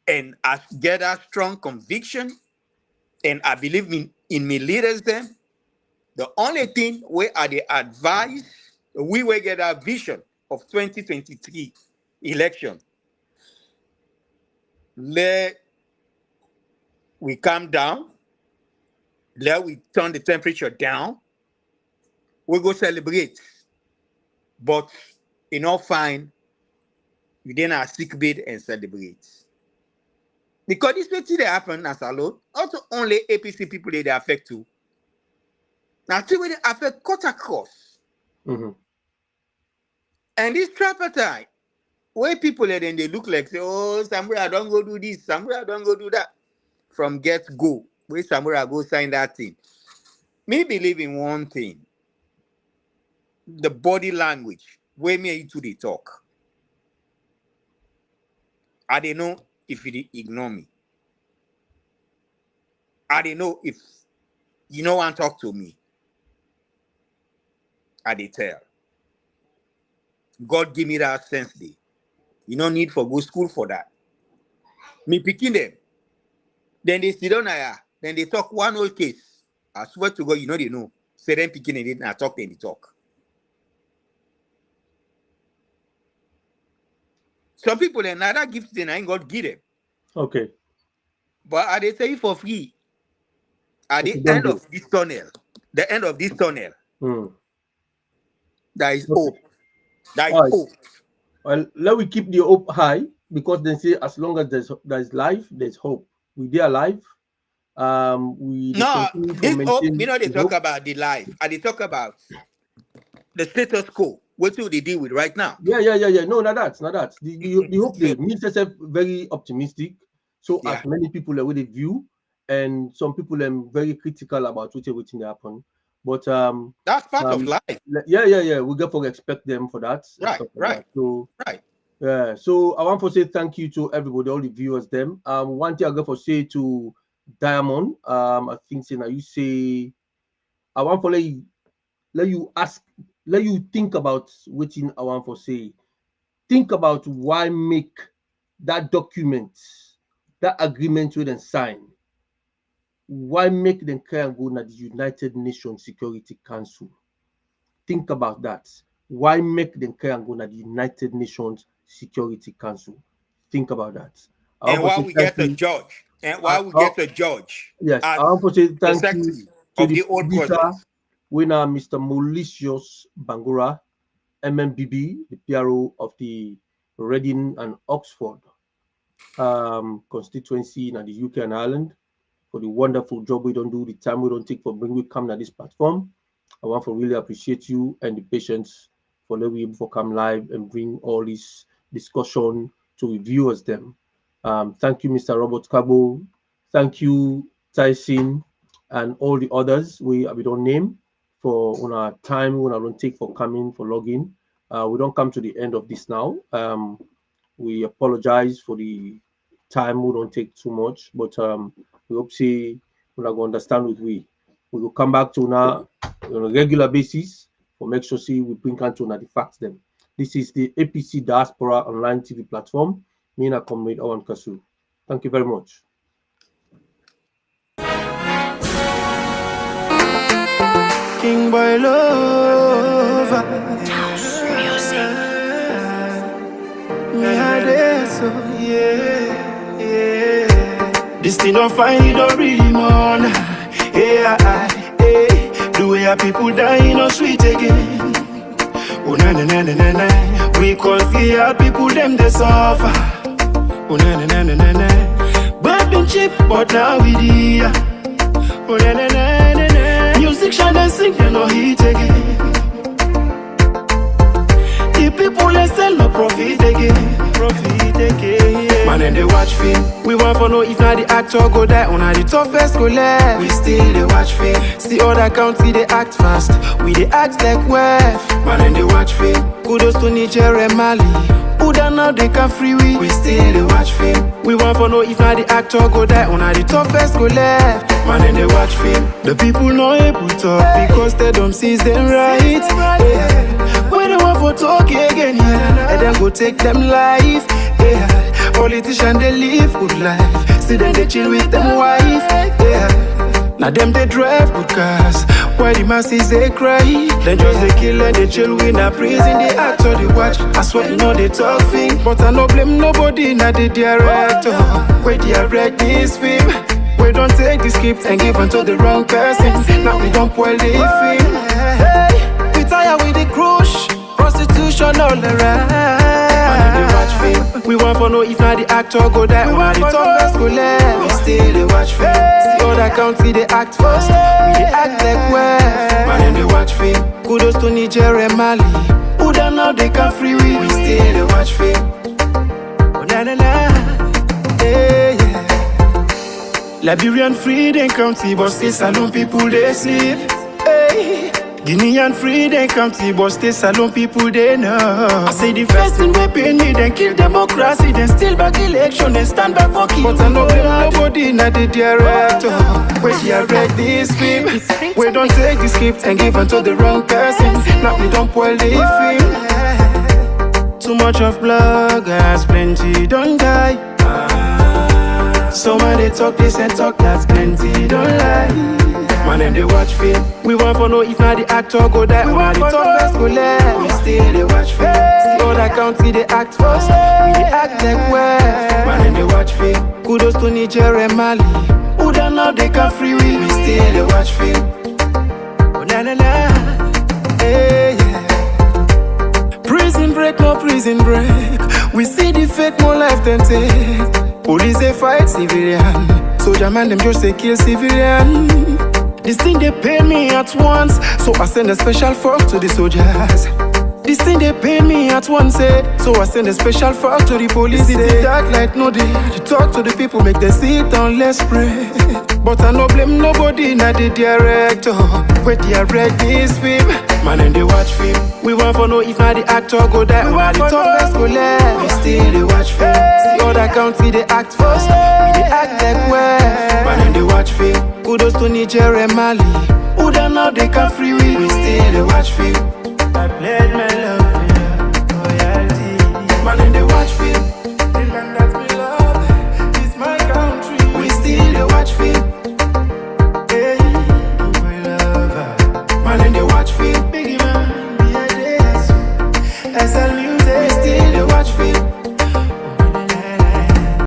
C: and I get a strong conviction, and I believe in me leaders them. The only thing where are the advice, we will get a vision of 2023 election. Let we calm down. Let we turn the temperature down. We go celebrate. But fine, we then our sick bed and celebrate. Because this thing they happen as alone, also only APC people they affect too. Now, see where they affect cut across. And this tripartite, where people then they look like say, oh, Samura don't go do this, Samura don't go do that. From get go, where Samura go sign that thing. Me believe in one thing. The body language, where me you two they talk. I don't know if you ignore me. I don't know if you know want to talk to me. I they tell. God give me that sense day. You no need for go school for that. Me picking them. Then they sit down here. Then they talk one whole case. I swear to God, they know. Say them picking and I talk, then they talk. Some people then neither gifts then I ain't God give them.
B: Okay.
C: But are they say for free? At the end of this tunnel, there is hope. There is hope.
B: Well, let we keep the hope high, because they say as long as there's life, there's hope. We are alive.
C: This hope, they talk about the life. And they talk about the status quo. What do they deal with right now?
B: Yeah. No, not that. The hope they means themselves very optimistic. So as many people are with a view, and some people are very critical about what everything that happen. But
C: that's part of life.
B: Yeah. We got to expect them for that.
C: Right.
B: So yeah. So I want to say thank you to everybody, all the viewers. Them. One thing I got to say to Diamond, I think say now you say I want to let you think about what I want to say. Think about why make that document, that agreement with them sign. Why make them carry and go to the United Nations Security Council? Think about that. Why make them carry and go to the United Nations Security Council? Think about that.
C: And why we get a judge? And why we get a judge?
B: Yes,
C: as
B: I want to say
C: the
B: thank you
C: secretary
B: to
C: of
B: the
C: the old
B: leader,
C: process.
B: winner, Mr. Malicious Bangura, MMBB, the PRO of the Reading and Oxford constituency in the UK and Ireland, for the wonderful job we don't do, the time we don't take for bringing we come to this platform. I want to really appreciate you and the patience for letting we able to come live and bring all this discussion to reviewers them. Thank you, Mr. Robert Cabo. Thank you, Tyson, and all the others we don't name for on our time when I don't take for coming for logging. We don't come to the end of this now. We apologize for the time we don't take too much, but we hope see we're not going to understand with we will come back to now on a regular basis for make sure see we bring out to the facts them. This is the APC Diaspora Online TV platform. Me and comrade OrWanKasu. Thank you very much.
A: King boy love. Me a day so yeah. This thing don't find it don't really mourn. Yeah, the way our people die no sweet again. Oh na na na na na. We call fear people them they suffer. Oh na na na na na. But been cheap but now we dear. Oh na na na na na. Music shine and sing they no hit again. The people they sell no profit again. Man and they watch film. We want to know if not the actor go die on the toughest go left. We still they watch film. See other country they act fast. We they act like wef. Man and they watch film. Kudos to Niger and Mali. Who done now they can free we still they watch film. We want to know if not the actor go die on the toughest go left. Man and they watch film. The people not able to talk because they don't see them right. Yeah. When they want for talk again, yeah, and then go take them life. Yeah. Politicians they live good life. See them they chill with them wife. Yeah. Now them they drive good cars. Why the masses they cry? Then just they kill and they chill in a prison. They act or they watch. I swear you know they talk thing. But I no blame nobody. Now the director. Where direct this film. We don't take the script and give unto the wrong person. Now we don't spoil the film. Hey, we tired with the crush. Prostitution all around. Man, they watch film. We want to know if not the actor go die on the toughest go left. We still they watch film. See other country they act fast. We they act like wef. Man, they watch film. Kudos to Niger and Mali. Who done now they can free we still they watch film. Oh na na na. Hey, yeah. Liberian free they county, but still salon people they sleep. Hey. Guinean free they county, but still salon people they know. I say the first thing we pay me, then kill democracy, then still back election, then stand back for kill. But I know nobody not the director. We direct this film. We don't take the script and give unto the wrong person. Now we don't spoil the film. Too much of bloggers, plenty don't die. Some of they talk this and talk that, plenty don't lie. Man and they watch film. We want to know if not the actor go die on the toughest go left. We still they watch film. See other country they act fast. We they act like wef. Man and they watch film. Kudos to Niger and Mali. Who done now they can free we still they watch film. Oh na na na. Hey, yeah. Prison break, no prison break. We see the fake more life than take. Police they fight civilian. Soldier man them just they kill civilian. This thing they pay me at once, so I send a special fork to the soldiers. The This thing they pain me at once, so I send a special fax to the police. It's dark light, no day. To talk to the people, make them sit down, let's pray. But I no blame nobody, not the director. Where direct this film, man and they watch film. We want to know if not the actor go die, or the toughest go left. We still they watch film. See other county they act first, we they act like well. Man and they watch film. Kudos to Niger and Mali. Who don't know they can free we still they watch film. I pledge my love for your loyalty. Man and they watch film. The land that we love is my country. We still they watch film. Hey, we love her. Man and they watch film. Biggie man, be a day. SL